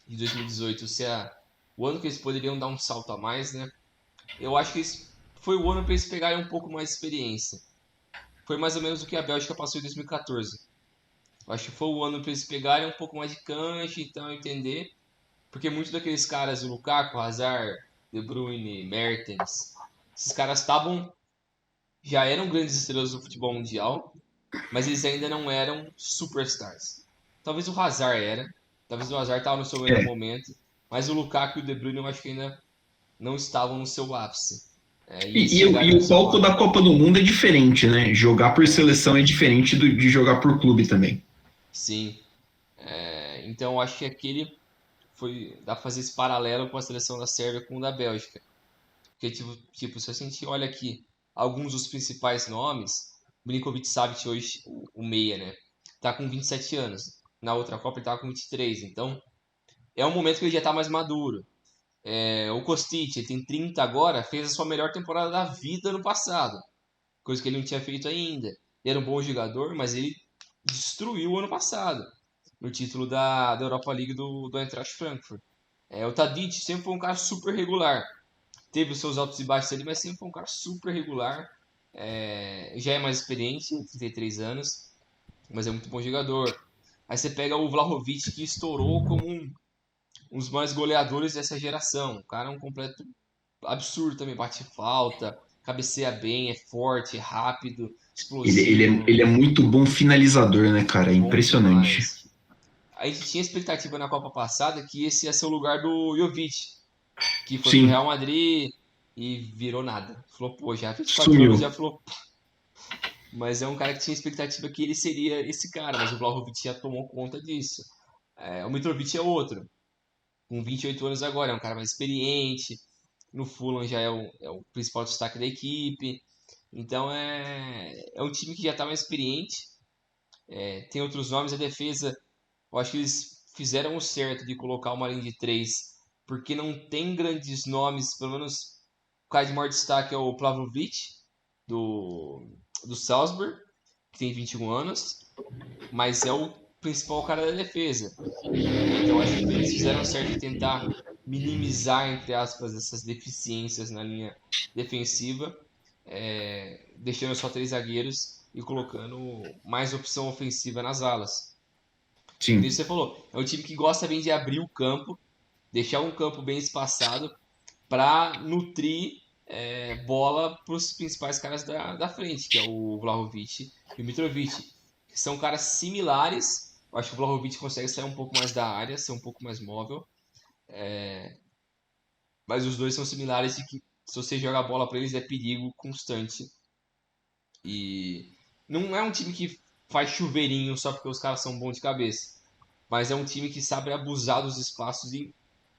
de 2018 ser o ano que eles poderiam dar um salto a mais, né? Eu acho que foi o ano para eles pegarem um pouco mais de experiência. Foi mais ou menos o que a Bélgica passou em 2014. Eu acho que foi o ano para eles pegarem um pouco mais de cancha, então entender. Porque muitos daqueles caras, o Lukaku, Hazard, De Bruyne, Mertens, esses caras já eram grandes estrelas do futebol mundial, mas eles ainda não eram superstars. Talvez o Hazard era, talvez o Hazard estava no seu melhor É. momento, mas o Lukaku e o De Bruyne eu acho que ainda não estavam no seu ápice. E eles E chegaram o nessa palco hora. da Copa do Mundo é diferente, né? Jogar por É, seleção é diferente de jogar por clube também. sim. Então eu acho que dá pra fazer esse paralelo com a seleção da Sérvia com o da Bélgica. Porque, se a gente olha aqui alguns dos principais nomes, Milinkovic Savic hoje, o meia, né? Tá com 27 anos. Na outra Copa ele tava com 23. Então, é um momento que ele já tá mais maduro. O Kostic, ele tem 30 agora, fez a sua melhor temporada da vida no passado. Coisa que ele não tinha feito ainda. Ele era um bom jogador, mas ele destruiu o ano passado. No título da Europa League do Eintracht Frankfurt. O Tadic sempre foi um cara super regular. Teve os seus altos e baixos ali, mas sempre foi um cara super regular. Já é mais experiente, 33 anos, mas é muito bom jogador. Aí você pega o Vlahovic, que estourou como um dos mais goleadores dessa geração. O cara é um completo absurdo também, bate falta, cabeceia bem, é forte, é rápido, explosivo, Ele é muito bom finalizador, né, cara? É bom impressionante. demais. A gente tinha expectativa na Copa passada que esse ia ser o lugar do Jovic, que foi pro Sim, Real Madrid e virou nada. Flopou já, 24 anos sumiu. já flopou. Mas é um cara que tinha expectativa que ele seria esse cara, mas o Vlahovic já tomou conta disso. O Mitrovic é outro, com 28 anos agora, é um cara mais experiente. No Fulham já é o principal destaque da equipe. Então é um time que já está mais experiente. Tem outros nomes, a defesa. Eu acho que eles fizeram o certo de colocar uma linha de três, porque não tem grandes nomes, pelo menos o cara de maior destaque é o Plavlovic, do, do Salzburg, que tem 21 anos, mas é o principal cara da defesa. Então acho que eles fizeram certo em tentar minimizar, entre aspas, essas deficiências na linha defensiva, deixando só três zagueiros e colocando mais opção ofensiva nas alas. Que nem Sim. você falou, é um time que gosta bem de abrir o campo, deixar um campo bem espaçado para nutrir bola para os principais caras da frente, que é o Vlahovic e o Mitrovic, que são caras similares. Eu acho que o Vlahovic consegue sair um pouco mais da área, ser um pouco mais móvel, mas os dois são similares e que se você joga a bola para eles é perigo constante. E não é um time que faz chuveirinho só porque os caras são bons de cabeça, mas é um time que sabe abusar dos espaços e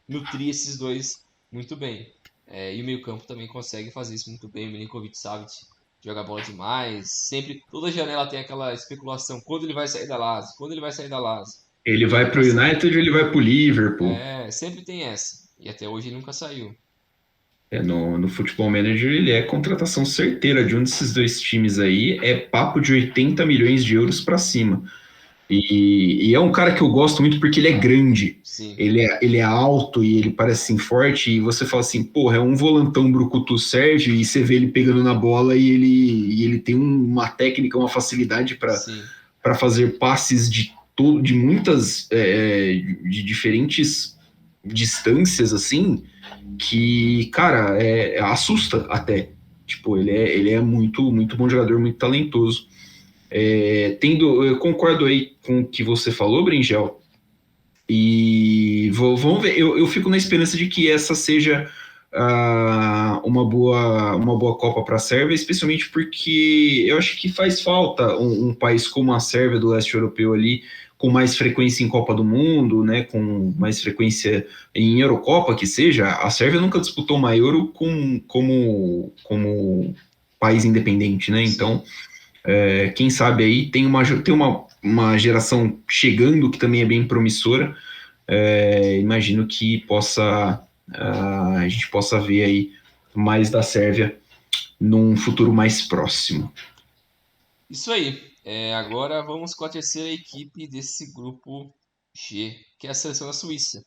nutrir esses dois muito bem. E o meio-campo também consegue fazer isso muito bem. O Milinkovic Savic joga bola demais. Sempre, toda janela tem aquela especulação: quando ele vai sair da Lazio? Quando ele vai sair da Lazio? Ele E ele vai nunca pro sai. United ou ele vai pro Liverpool? Sempre tem essa. E até hoje ele nunca saiu. No Futebol Manager ele é contratação certeira de um desses dois times aí. É papo de 80 milhões de euros para cima. E é um cara que eu gosto muito porque ele é grande. Sim, Ele é alto e ele parece assim, forte. E você fala assim, porra, é um volantão brucutu Sérgio. E você vê ele pegando na bola e ele tem uma técnica, uma facilidade sim. para fazer passes de muitas, de diferentes distâncias, assim, que, cara, assusta até. Tipo, ele é muito, muito bom jogador, muito talentoso. Eu concordo aí com o que você falou, Bringel, e vamos ver. Eu fico na esperança de que essa seja uma boa Copa para a Sérvia, especialmente porque eu acho que faz falta um país como a Sérvia do leste europeu ali, com mais frequência em Copa do Mundo, né, com mais frequência em Eurocopa, que seja. A Sérvia nunca disputou uma Euro como país independente, né? Sim. Então Quem sabe aí tem uma geração chegando que também é bem promissora. Imagino que a gente possa ver aí mais da Sérvia num futuro mais próximo. Isso aí. Agora vamos com a terceira equipe desse grupo G, que é a seleção da Suíça.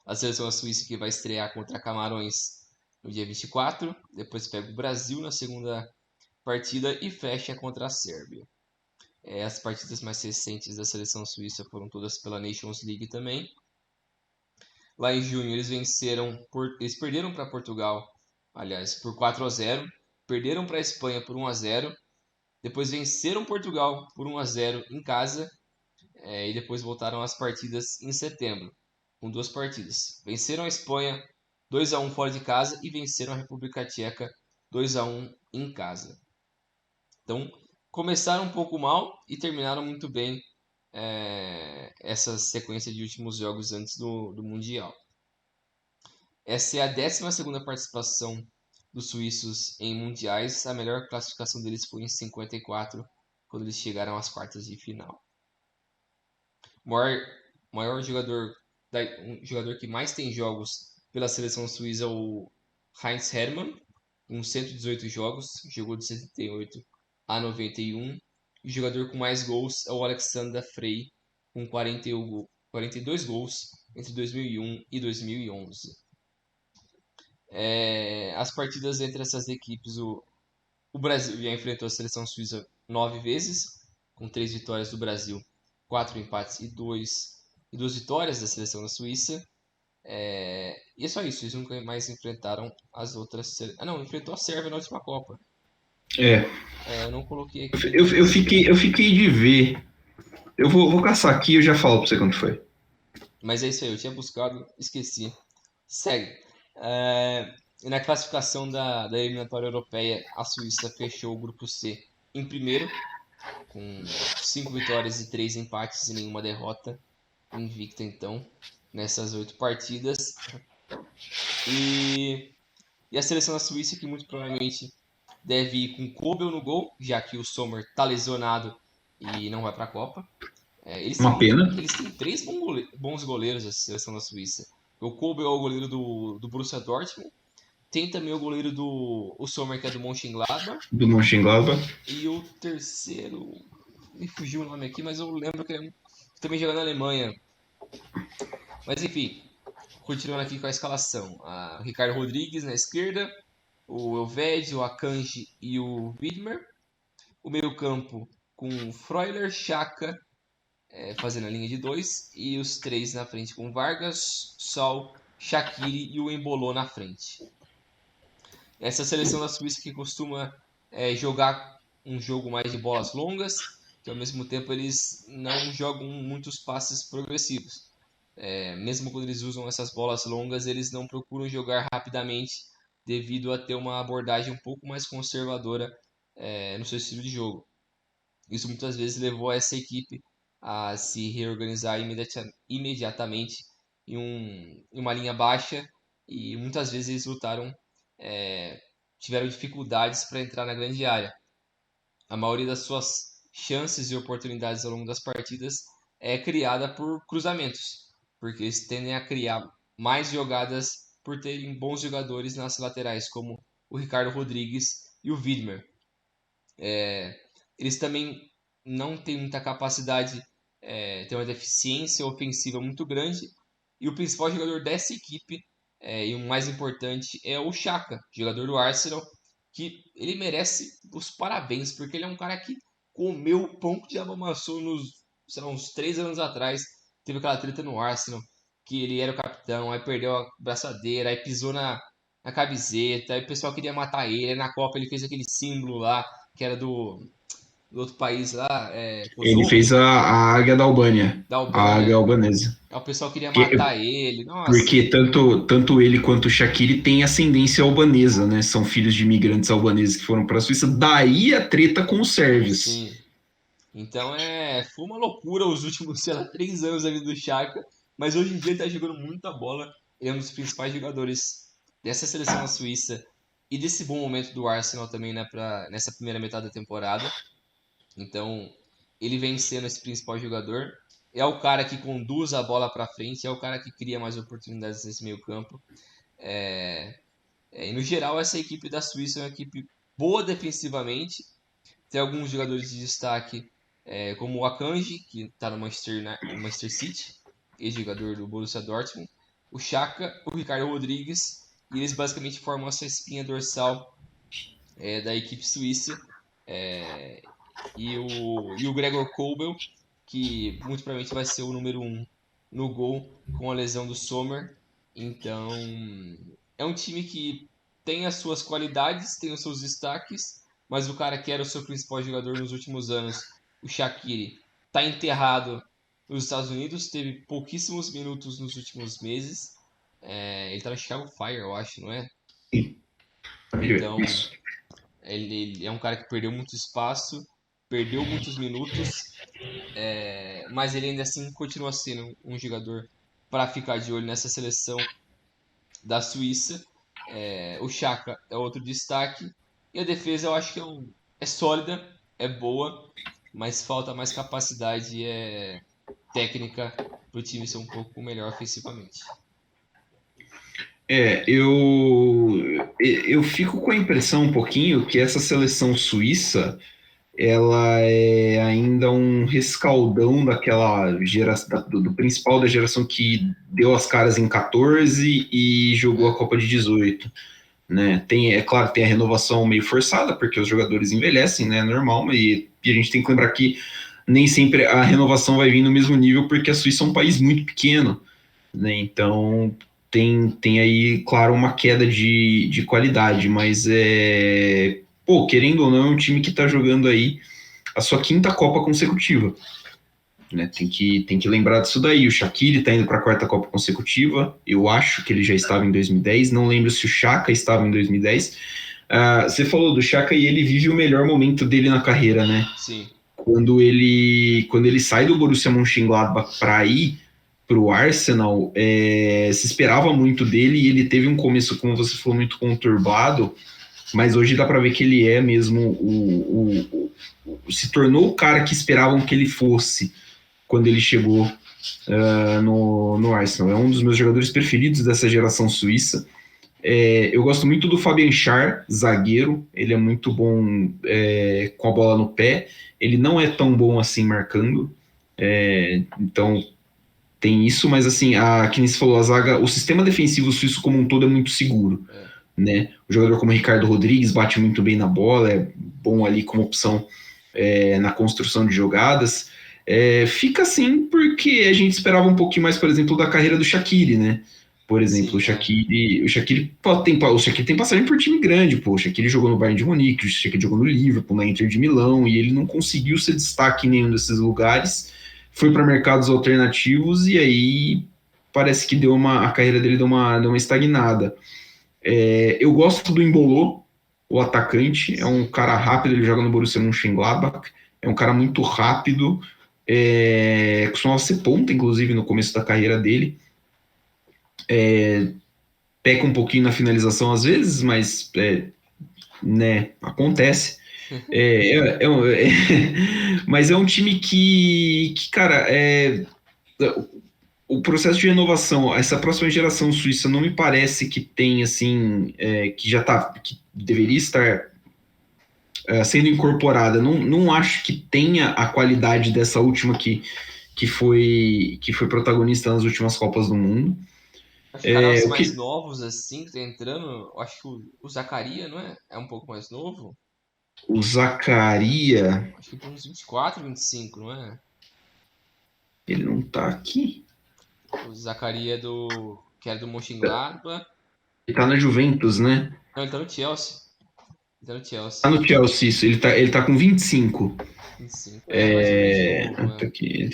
A seleção da Suíça que vai estrear contra Camarões no dia 24, depois pega o Brasil na segunda partida e fecha contra a Sérvia. As partidas mais recentes da seleção suíça foram todas pela Nations League também. Lá em junho eles perderam para Portugal, aliás, por 4-0, perderam para a Espanha por 1-0, depois venceram Portugal por 1-0 em casa, e depois voltaram às partidas em setembro, com duas partidas. Venceram a Espanha 2-1 fora de casa e venceram a República Tcheca 2-1 em casa. Então, começaram um pouco mal e terminaram muito bem essa sequência de últimos jogos antes do Mundial. Essa é a 12ª participação dos suíços em mundiais. A melhor classificação deles foi em 54, quando eles chegaram às quartas de final. O maior jogador, um jogador que mais tem jogos pela seleção suíça é o Heinz Hermann, com 118 jogos, jogou de 78 a 91. E o jogador com mais gols é o Alexander Frey, com 42 gols entre 2001 e 2011. As partidas entre essas equipes, o Brasil já enfrentou a seleção suíça 9 vezes, com 3 vitórias do Brasil, 4 empates e 2 vitórias da seleção da Suíça. E é só isso, eles nunca mais enfrentaram as outras. Não, enfrentou a Sérvia na última Copa. É, Eu não coloquei aqui, eu fiquei de ver. Eu vou caçar aqui e eu já falo pra você quanto foi. mas é isso aí, eu tinha buscado, esqueci. Segue. E na classificação da eliminatória europeia, a Suíça fechou o grupo C em primeiro, com 5 vitórias e 3 empates e nenhuma derrota. Invicta, então, nessas 8 partidas. E a seleção da Suíça, que muito provavelmente deve ir com Kobel no gol, já que o Sommer tá lesionado e não vai para a Copa. Uma pena. Eles têm 3 bons goleiros, a seleção da Suíça. O Kobel é o goleiro do Borussia Dortmund. Tem também o goleiro o Sommer, que é do Mönchengladbach. Do Mönchengladbach. E o terceiro, me fugiu o nome aqui, mas eu lembro que ele também joga na Alemanha. Mas enfim, continuando aqui com a escalação. O Ricardo Rodrigues na esquerda, o Elvedi, o Akanji e o Widmer. O meio campo com Freuler, Xhaka, fazendo a linha de 2. E os 3 na frente com Vargas, Sol, Shaqiri e o Embolou na frente. Essa seleção da Suíça que costuma jogar um jogo mais de bolas longas, que ao mesmo tempo eles não jogam muitos passes progressivos. Mesmo quando eles usam essas bolas longas, eles não procuram jogar rapidamente, devido a ter uma abordagem um pouco mais conservadora no seu estilo de jogo. Isso muitas vezes levou essa equipe a se reorganizar imediatamente em uma linha baixa, e muitas vezes eles tiveram dificuldades para entrar na grande área. A maioria das suas chances e oportunidades ao longo das partidas é criada por cruzamentos, porque eles tendem a criar mais jogadas por terem bons jogadores nas laterais, como o Ricardo Rodrigues e o Widmer. Eles também não têm muita capacidade, têm uma deficiência ofensiva muito grande, e o principal jogador dessa equipe, e o mais importante, é o Xhaka, jogador do Arsenal, que ele merece os parabéns, porque ele é um cara que comeu o pão que o diabo amassou uns 3 anos atrás. Teve aquela treta no Arsenal, que ele era o capitão, aí perdeu a braçadeira, aí pisou na camiseta, aí o pessoal queria matar ele, aí na Copa ele fez aquele símbolo lá, que era do outro país lá, Ele Kosovo, fez a águia da Albânia. da A águia Albânia. albanesa. Aí o pessoal queria Que- matar ele, nossa. Porque tanto ele quanto o Shaqiri têm ascendência albanesa, né? São filhos de imigrantes albaneses que foram para a Suíça. Daí a treta com os sérvios. Sim. Então foi uma loucura os últimos, sei lá, 3 anos ali do Xhaka, mas hoje em dia ele tá jogando muita bola. Ele é um dos principais jogadores dessa seleção da Suíça. e desse bom momento do Arsenal também, né, nessa primeira metade da temporada. Então, ele vem sendo esse principal jogador. É o cara que conduz a bola para frente, é o cara que cria mais oportunidades nesse meio campo. E no geral, essa equipe da Suíça é uma equipe boa defensivamente. Tem alguns jogadores de destaque, como o Akanji, que está no Manchester City, ex-jogador do Borussia Dortmund, o Xhaka, o Ricardo Rodrigues, e eles basicamente formam essa espinha dorsal da equipe suíça. E o Gregor Kobel, que muito provavelmente vai ser o número um no gol com a lesão do Sommer. Então, é um time que tem as suas qualidades, tem os seus destaques, mas o cara que era o seu principal jogador nos últimos anos, o Shaqiri, está enterrado nos Estados Unidos, teve pouquíssimos minutos nos últimos meses. Ele está no Chicago Fire, eu acho, não é? Sim, Então, isso. ele é um cara que perdeu muito espaço, perdeu muitos minutos, mas ele ainda assim continua sendo um jogador para ficar de olho nessa seleção da Suíça. O Xhaka é outro destaque. E a defesa eu acho que é sólida, é boa, mas falta mais capacidade técnica para o time ser um pouco melhor ofensivamente. Eu fico com a impressão um pouquinho que essa seleção suíça ela é ainda um rescaldão daquela geração, do principal da geração que deu as caras em 14 e jogou a É, Copa de 18. Né? É claro, tem a renovação meio forçada, porque os jogadores envelhecem, né? Normal, e a gente tem que lembrar que nem sempre a renovação vai vir no mesmo nível, porque a Suíça é um país muito pequeno, né? Então tem aí, claro, uma queda de qualidade, mas pô, querendo ou não, é um time que está jogando aí a sua quinta Copa consecutiva. Né? Tem que lembrar disso daí. O Shaqiri está indo para a quarta Copa consecutiva. Eu acho que ele já estava em 2010. Não lembro se o Xhaka estava em 2010. Você falou do Xhaka e ele vive o melhor momento dele na carreira, né? sim. Quando ele sai do Borussia Mönchengladbach para ir para o Arsenal, se esperava muito dele e ele teve um começo, como você falou, muito conturbado, mas hoje dá para ver que ele é mesmo se tornou o cara que esperavam que ele fosse quando ele chegou no Arsenal. É um dos meus jogadores preferidos dessa geração suíça. Eu gosto muito do Fabian Schär, zagueiro. Ele é muito bom com a bola no pé. Ele não é tão bom assim marcando. Então tem isso, mas assim, que nem você falou, a zaga, o sistema defensivo suíço como um todo é muito seguro. Né? O jogador como o Ricardo Rodrigues bate muito bem na bola, é bom ali como opção na construção de jogadas. Fica assim porque a gente esperava um pouquinho mais, por exemplo, da carreira do Shaqiri, né? Por exemplo, o Sim, Shaqiri tem passagem por time grande, pô. O Shaqiri jogou no Bayern de Munique, o Shaqiri jogou no Liverpool, na Inter de Milão, e ele não conseguiu ser destaque em nenhum desses lugares. Foi para mercados alternativos e aí parece que a carreira dele deu uma estagnada. Eu gosto do Embolô, o atacante, é um sim. cara rápido, ele joga no Borussia Mönchengladbach, é um cara muito rápido, costumava ser ponta, inclusive, no começo da carreira dele. Peca um pouquinho na finalização às vezes, mas né, acontece. Mas é um time que cara, o processo de renovação, essa próxima geração suíça não me parece que tem assim, que já tá, que deveria estar sendo incorporada. Não, não acho que tenha a qualidade dessa última que foi protagonista nas últimas Copas do Mundo. Os caras O mais que novos assim que tá entrando, eu acho que o Zacaria, não é? É um pouco mais novo? o Zacaria, Acho que tem uns 24, 25, não é? ele não tá aqui. O Zacaria que era do Mönchengladbach. Ele tá na Juventus, né? Não, ele tá no Chelsea. Ele tá no Tá Chelsea. no Chelsea, isso. Ele tá com 25. 25. É, relativamente novo, Tá aqui,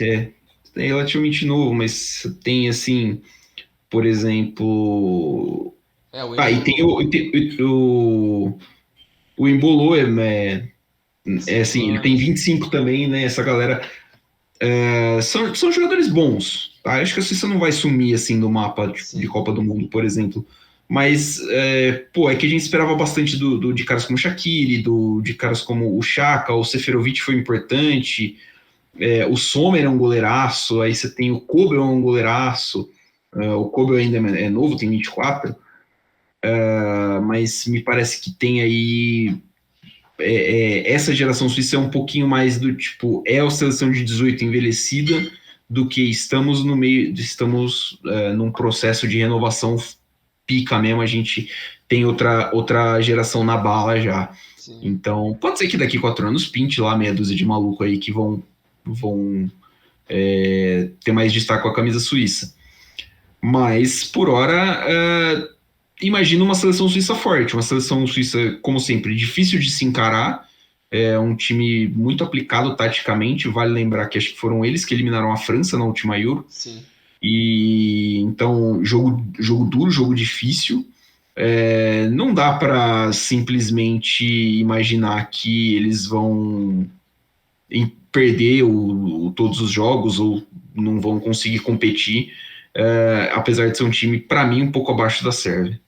é relativamente novo, mas tem assim, por exemplo. O E tem Embolo. o Embolo, assim, ele 25 tem anos. 25 também, né? Essa galera são jogadores bons, tá? Acho que a Suíça não vai sumir assim do mapa de Sim. Copa do Mundo, por exemplo. Mas, pô, é que a gente esperava bastante de caras como o Shaqiri, de caras como o Xhaka, o Seferovic foi importante, o Sommer é um goleiraço, aí você tem o Kobel é um goleiraço, o Kobel ainda é novo, tem 24, mas me parece que tem aí essa geração suíça é um pouquinho mais do tipo, é a seleção de 18 envelhecida do que estamos num processo de renovação pica mesmo, a gente tem outra geração na bala já. Sim. Então, pode ser que daqui 4 anos pinte lá meia dúzia de maluco aí que vão ter mais destaque com a camisa suíça. Mas, por hora, imagina uma seleção suíça forte, uma seleção suíça, como sempre, difícil de se encarar, é um time muito aplicado taticamente, vale lembrar que acho que foram eles que eliminaram a França na última Euro, Sim. e então, jogo duro, jogo difícil, não dá para simplesmente imaginar que eles vão perder todos os jogos ou não vão conseguir competir, apesar de ser um time, para mim, um pouco abaixo da Sérvia.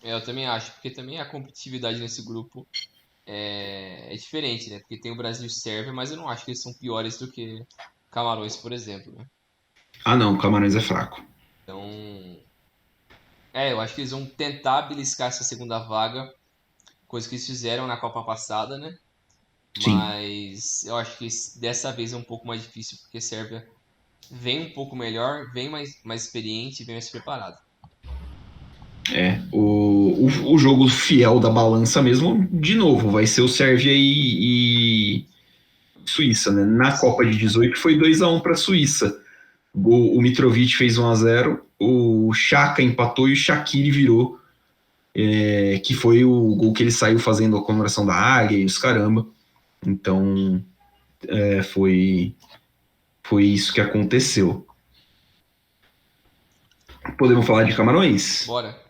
Eu também acho, porque também a competitividade nesse grupo é diferente, né? Porque tem o Brasil e Sérvia, mas eu não acho que eles são piores do que Camarões, por exemplo, né? Ah, não, o Camarões é fraco. Então, eu acho que eles vão tentar beliscar essa segunda vaga, coisa que eles fizeram na Copa passada, né? Sim. Mas eu acho que dessa vez é um pouco mais difícil, porque a Sérvia vem um pouco melhor, vem mais experiente, vem mais preparada. O jogo fiel da balança mesmo, de novo, vai ser o Sérvia e Suíça, né? Na Copa Sim. de 18 foi 2-1 para a Suíça. O Mitrovic fez 1-0, o Xhaka empatou e o Shaqiri virou, que foi o gol que ele saiu fazendo a comemoração da águia e os caramba. Então, foi isso que aconteceu. Podemos falar de Camarões? Bora.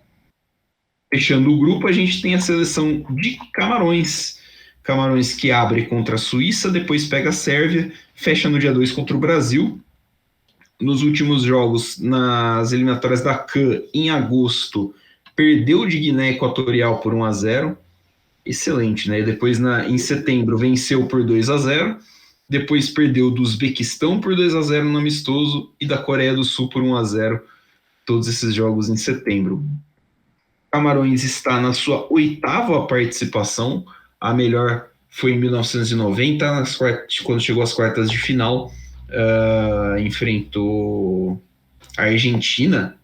Fechando o grupo, a gente tem a seleção de Camarões. Camarões que abre contra a Suíça, depois pega a Sérvia, fecha no dia 2 contra o Brasil. Nos últimos jogos, nas eliminatórias da CAN, em agosto, perdeu de Guiné Equatorial por 1-0. Excelente, né? Depois, em setembro, venceu por 2-0. Depois perdeu do Uzbequistão por 2-0 no amistoso e da Coreia do Sul por 1-0. Todos esses jogos em setembro. Camarões está na sua 8ª participação, a melhor foi em 1990, quando chegou às quartas de final, enfrentou a Argentina,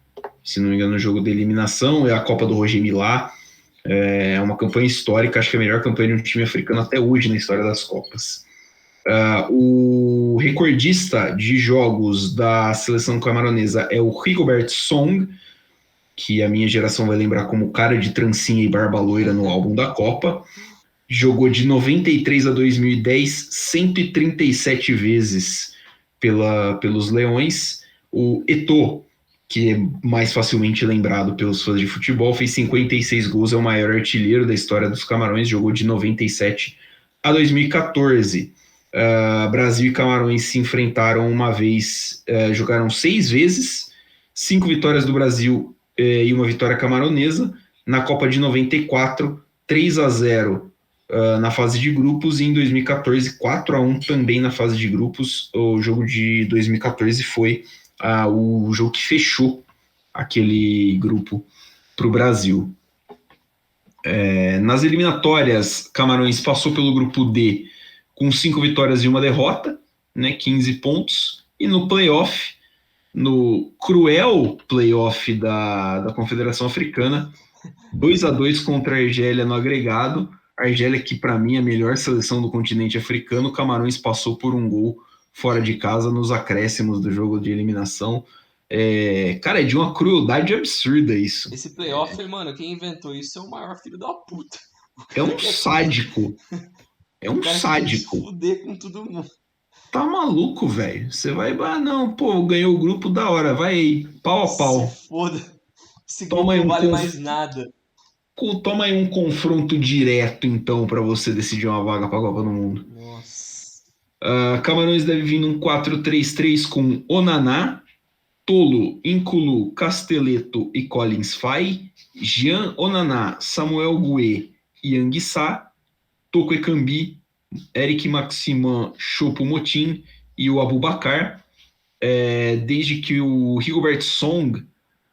se não me engano, no jogo de eliminação, é a Copa do Roger Milá, é uma campanha histórica, acho que é a melhor campanha de um time africano até hoje na história das Copas. O recordista de jogos da seleção camaronesa é o Rigobert Song, que a minha geração vai lembrar como cara de trancinha e barba loira no álbum da Copa. Jogou de 93 a 2010 137 vezes pelos Leões. O Eto'o, que é mais facilmente lembrado pelos fãs de futebol, fez 56 gols, é o maior artilheiro da história dos Camarões, jogou de 97 a 2014. Brasil e Camarões se enfrentaram uma vez, jogaram 6 vezes, 5 vitórias do Brasil e uma vitória camaronesa. Na Copa de 94, 3-0 na fase de grupos, e em 2014, 4-1 também na fase de grupos. O jogo de 2014 foi o jogo que fechou aquele grupo para o Brasil. Nas eliminatórias, Camarões passou pelo grupo D com 5 vitórias e uma derrota, né, 15 pontos, e no playoff, no cruel playoff da Confederação Africana, 2-2 contra a Argélia no agregado. A Argélia, que para mim é a melhor seleção do continente africano, Camarões passou por um gol fora de casa nos acréscimos do jogo de eliminação. Cara, é de uma crueldade absurda isso. Esse playoff, mano, quem inventou isso é o maior filho da puta. É um sádico. É O um cara quer se sádico. fuder com todo mundo. Tá maluco, velho. Você vai, não, pô, ganhou o grupo da hora, vai aí, pau a Se pau. foda. Esse Toma grupo aí não vale mais nada. toma aí um confronto direto, então, para você decidir uma vaga para a Copa do Mundo. Nossa. Camarões deve vir num 4-3-3 com Onaná, Tolo, Inculu, Casteleto e Collins Fai, Jean Onaná, Samuel Gouet e Anguissá, Toko Ekambi, Eric Maximan, Chopo Motim e o Abubakar. Desde que o Rigobert Song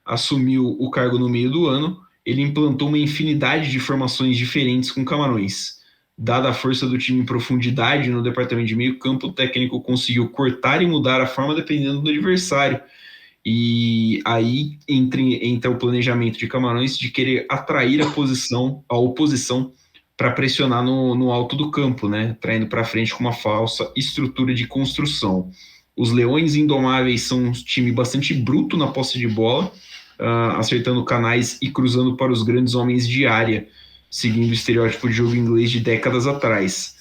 assumiu o cargo no meio do ano, ele implantou uma infinidade de formações diferentes com Camarões. Dada a força do time em profundidade no departamento de meio campo, o técnico conseguiu cortar e mudar a forma dependendo do adversário. E aí entra o planejamento de Camarões de querer atrair a oposição para pressionar no alto do campo, né? Traindo para frente com uma falsa estrutura de construção. Os Leões Indomáveis são um time bastante bruto na posse de bola, acertando canais e cruzando para os grandes homens de área, seguindo o estereótipo de jogo inglês de décadas atrás.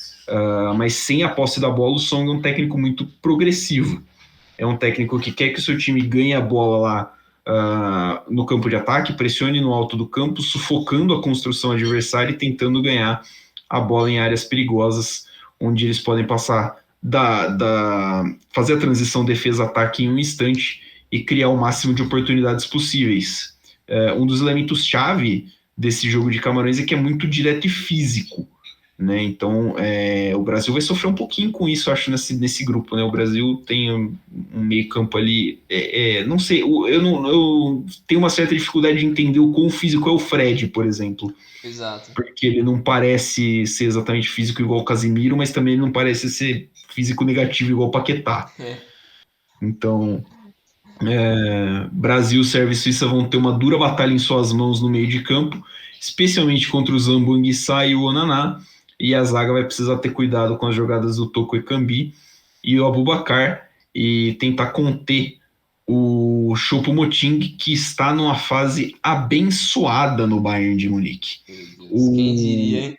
Mas sem a posse da bola, o Song é um técnico muito progressivo. É um técnico que quer que o seu time ganhe a bola lá no campo de ataque, pressione no alto do campo, sufocando a construção adversária e tentando ganhar a bola em áreas perigosas, onde eles podem passar fazer a transição defesa-ataque em um instante e criar o máximo de oportunidades possíveis. Um dos elementos-chave desse jogo de Camarões é que é muito direto e físico, né? Então, o Brasil vai sofrer um pouquinho com isso, acho, nesse grupo, né? O Brasil tem um meio campo ali, não sei, eu tenho uma certa dificuldade de entender o quão físico é o Fred, por exemplo. Exato. Porque ele não parece ser exatamente físico igual o Casimiro, mas também ele não parece ser físico negativo igual o Paquetá. Então, Brasil, Sérvia e Suíça vão ter uma dura batalha em suas mãos no meio de campo, especialmente contra o Zambo Anguissá e o Onaná, e a zaga vai precisar ter cuidado com as jogadas do Toko Ekambi e o Abubakar e tentar conter o Chopo Moting, que está numa fase abençoada no Bayern de Munique. Meu Deus, quem diria, hein?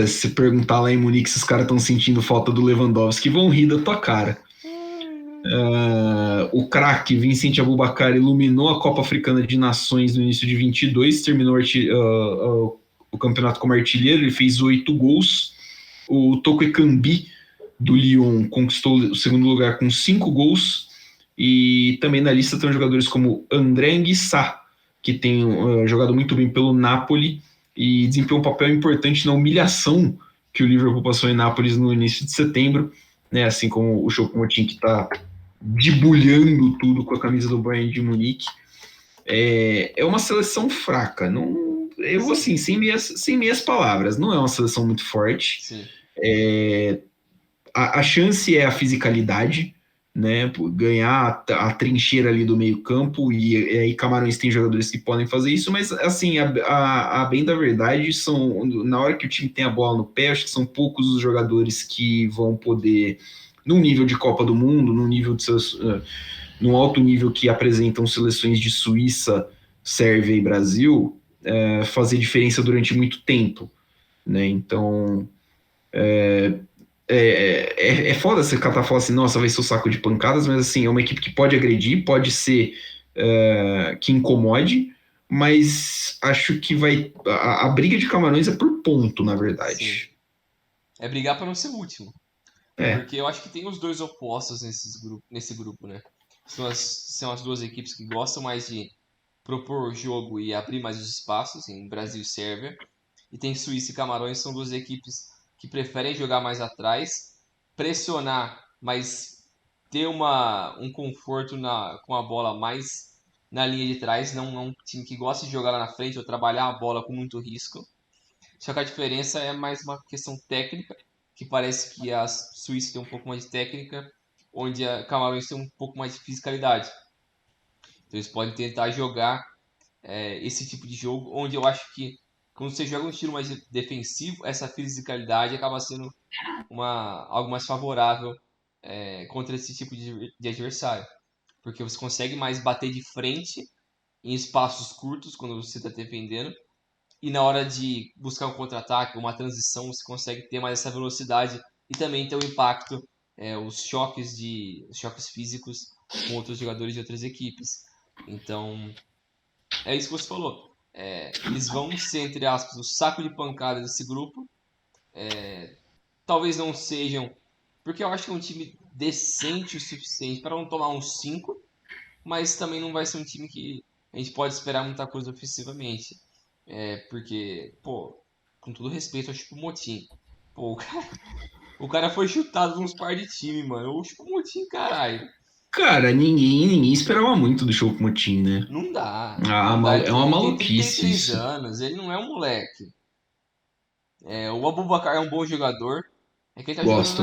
Se perguntar lá em Munique se os caras estão sentindo falta do Lewandowski, vão rir da tua cara. O craque Vincent Abubakar iluminou a Copa Africana de Nações no início de 22, terminou o campeonato como artilheiro, ele fez 8 gols. O Toko Ekambi, do Lyon, conquistou o segundo lugar com 5 gols. E também na lista estão jogadores como André Anguissá, que tem jogado muito bem pelo Napoli e desempenhou um papel importante na humilhação que o Liverpool passou em Nápoles no início de setembro, né? Assim como o Choupo-Moting, que está debulhando tudo com a camisa do Bayern de Munique. É uma seleção fraca. Não, eu vou assim, sem meias palavras. Não é uma seleção muito forte. Sim. A chance é a fisicalidade, né? Ganhar a trincheira ali do meio campo, e Camarões tem jogadores que podem fazer isso, mas assim, a bem da verdade, na hora que o time tem a bola no pé, acho que são poucos os jogadores que vão poder, num nível de Copa do Mundo, num alto nível que apresentam seleções de Suíça, Sérvia e Brasil, fazer diferença durante muito tempo, né? Então é foda você catar e falar assim, nossa, vai ser o saco de pancadas, mas assim, é uma equipe que pode agredir, pode ser que incomode, mas acho que a briga de Camarões é por ponto, na verdade. Sim. É brigar para não ser o último. É. Porque eu acho que tem os dois opostos nesse grupo, né? São as duas equipes que gostam mais de propor jogo e abrir mais os espaços, em Brasil e Sérvia. E tem Suíça e Camarões, são duas equipes que preferem jogar mais atrás, pressionar, mas ter um conforto com a bola mais na linha de trás. Não é um time que gosta de jogar lá na frente ou trabalhar a bola com muito risco. Só que a diferença é mais uma questão técnica, que parece que a Suíça tem um pouco mais de técnica, onde a Camarões tem um pouco mais de fisicalidade. Então eles podem tentar jogar esse tipo de jogo, onde eu acho que quando você joga um estilo mais defensivo, essa fisicalidade acaba sendo algo mais favorável contra esse tipo de adversário. Porque você consegue mais bater de frente em espaços curtos quando você está defendendo, e na hora de buscar um contra-ataque, uma transição, você consegue ter mais essa velocidade e também ter o impacto, os choques físicos com outros jogadores de outras equipes. Então, é isso que você falou. Eles vão ser, entre aspas, o saco de pancada desse grupo. Talvez não sejam Porque eu acho que é um time decente o suficiente para não tomar uns 5, mas também não vai ser um time que a gente pode esperar muita coisa ofensivamente. Porque, pô, com todo respeito ao Choupo-Moting, pô, o cara foi chutado nos par de time, mano. O Choupo-Moting, caralho. Cara, ninguém esperava muito do Choupo-Moting, né? Não dá, Ah, não dá. é uma Ele tem maluquice 33 isso. anos, ele não é um moleque. O Abubakar é um bom jogador. É que ele tá jogando Gosto.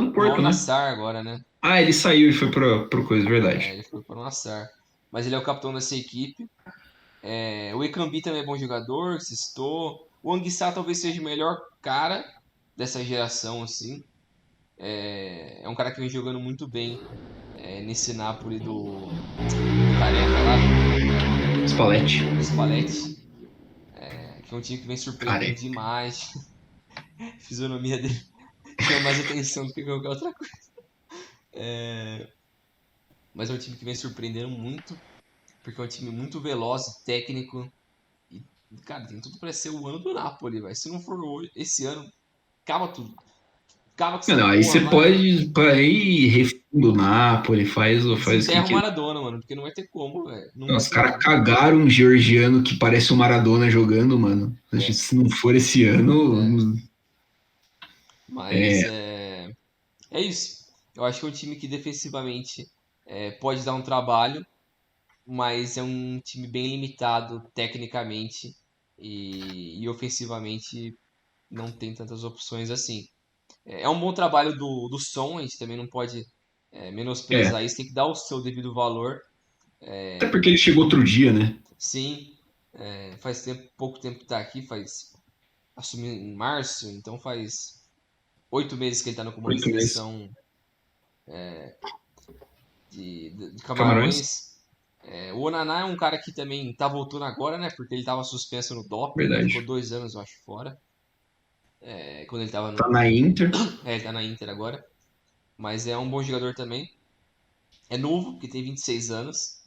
No no Al Porto, né? Nassr agora, né? Ah, ele saiu e foi pro coisa, verdade. Ele foi para o Nassr. Mas ele é o capitão dessa equipe. O Ekambi também é bom jogador, Sistô. O Anguissa talvez seja o melhor cara dessa geração, assim. É um cara que vem jogando muito bem nesse Napoli do Careca lá, Spalletti. do Spalletti. Que é um time que vem surpreendendo Cara, demais. A fisionomia dele chama mais atenção do que qualquer outra coisa. Mas é um time que vem surpreendendo muito, porque é um time muito veloz, técnico. E, cara, tem tudo pra ser o ano do Napoli, vai. Se não for hoje, esse ano, acaba tudo. Acaba com essa não, aí porra, você vai. pode aí refunda o Napoli, faz o que Desenterra o quiser. Maradona, mano, porque não vai ter como, velho. Não Não, vai os ter caras como. cagaram um georgiano que parece o Maradona jogando, mano. É, Se não for esse é. ano, Mas é, é isso. Eu acho que é um time que defensivamente pode dar um trabalho, mas é um time bem limitado tecnicamente e ofensivamente não tem tantas opções assim. É um bom trabalho do Son, a gente também não pode é. menosprezar isso, tem que dar o seu devido valor. Até porque ele chegou outro dia, né? Sim, faz pouco tempo que tá aqui, assumiu em março, então faz 8 meses que ele tá no comando da 8 meses. seleção de Camarões, Camarões. O Onaná é um cara que também tá voltando agora, né? Porque ele tava suspenso no doping, ele ficou verdade. 2 anos, eu acho, fora. Quando ele tava Tá na Inter, ele tá na Inter agora. Mas é um bom jogador também. É novo, porque tem 26 anos.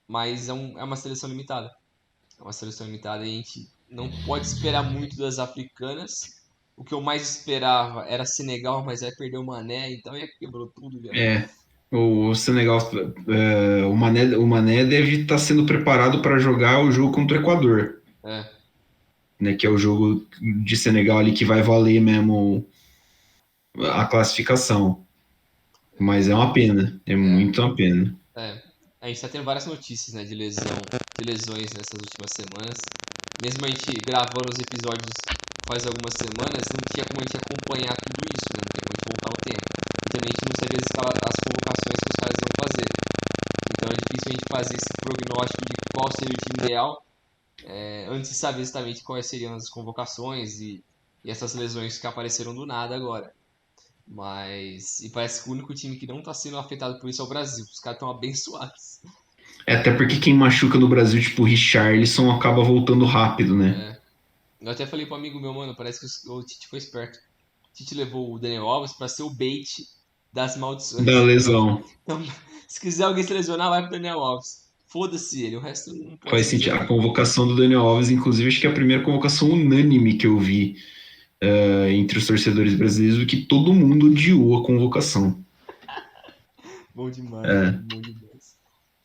Mas é uma seleção limitada. É uma seleção limitada e a gente não pode esperar muito das africanas. O que eu mais esperava era Senegal, mas aí perdeu o Mané, então aí quebrou tudo já. é. O Senegal, o Mané deve estar sendo preparado para jogar o jogo contra o Equador, É, né? Que é o jogo de Senegal ali que vai valer mesmo a classificação. Mas é uma pena, é é, muito uma pena. é. A gente tá tendo várias notícias, né, de lesões nessas últimas semanas. Mesmo a gente gravando os episódios faz algumas semanas, não tinha como a gente acompanhar tudo isso, né? Não tem como a gente voltar o tempo. E também a gente não sabia as convocações que os caras iam fazer. Então é difícil a gente fazer esse prognóstico de qual seria o time ideal, antes de saber exatamente quais seriam as convocações e essas lesões que apareceram do nada agora. E parece que o único time que não está sendo afetado por isso é o Brasil. Os caras estão abençoados. É até porque quem machuca no Brasil, tipo o Richarlison, acaba voltando rápido, né? É, eu até falei pro amigo meu, mano, parece que o Tite foi esperto. O Tite levou o Daniel Alves para ser o bait das Da maldições. lesão. Então, se quiser alguém se lesionar, vai pro Daniel Alves. Foda-se ele, o resto não pode Faz fazer sentido. A nada. convocação do Daniel Alves, inclusive, acho que é a primeira convocação unânime que eu vi entre os torcedores brasileiros, que todo mundo odiou a convocação. Bom demais, mano, bom demais.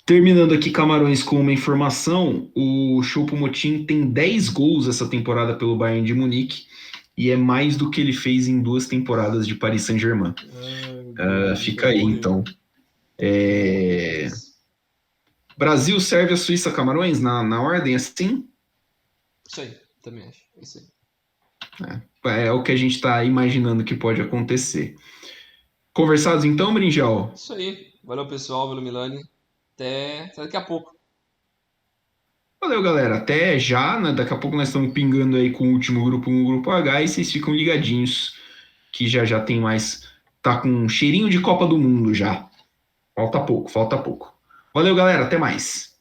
Terminando aqui Camarões com uma informação, o Choupo-Moting tem 10 gols essa temporada pelo Bayern de Munique e é mais do que ele fez em 2 temporadas de Paris Saint-Germain. Ai, meu Deus, ele vai Fica aí morrer. então. Meu Deus. Brasil, Sérvia, Suíça, Camarões na ordem assim? Isso aí, também acho. É isso aí. É o que a gente está imaginando que pode acontecer. Conversados então, Brinjal? Isso aí. Valeu, pessoal. Valeu, Milani. Até daqui a pouco. Valeu, galera. Até já, né? Daqui a pouco nós estamos pingando aí com o último grupo, um grupo H, e vocês ficam ligadinhos que já tem mais. Tá com um cheirinho de Copa do Mundo já. Falta pouco, falta pouco. Valeu, galera. Até mais.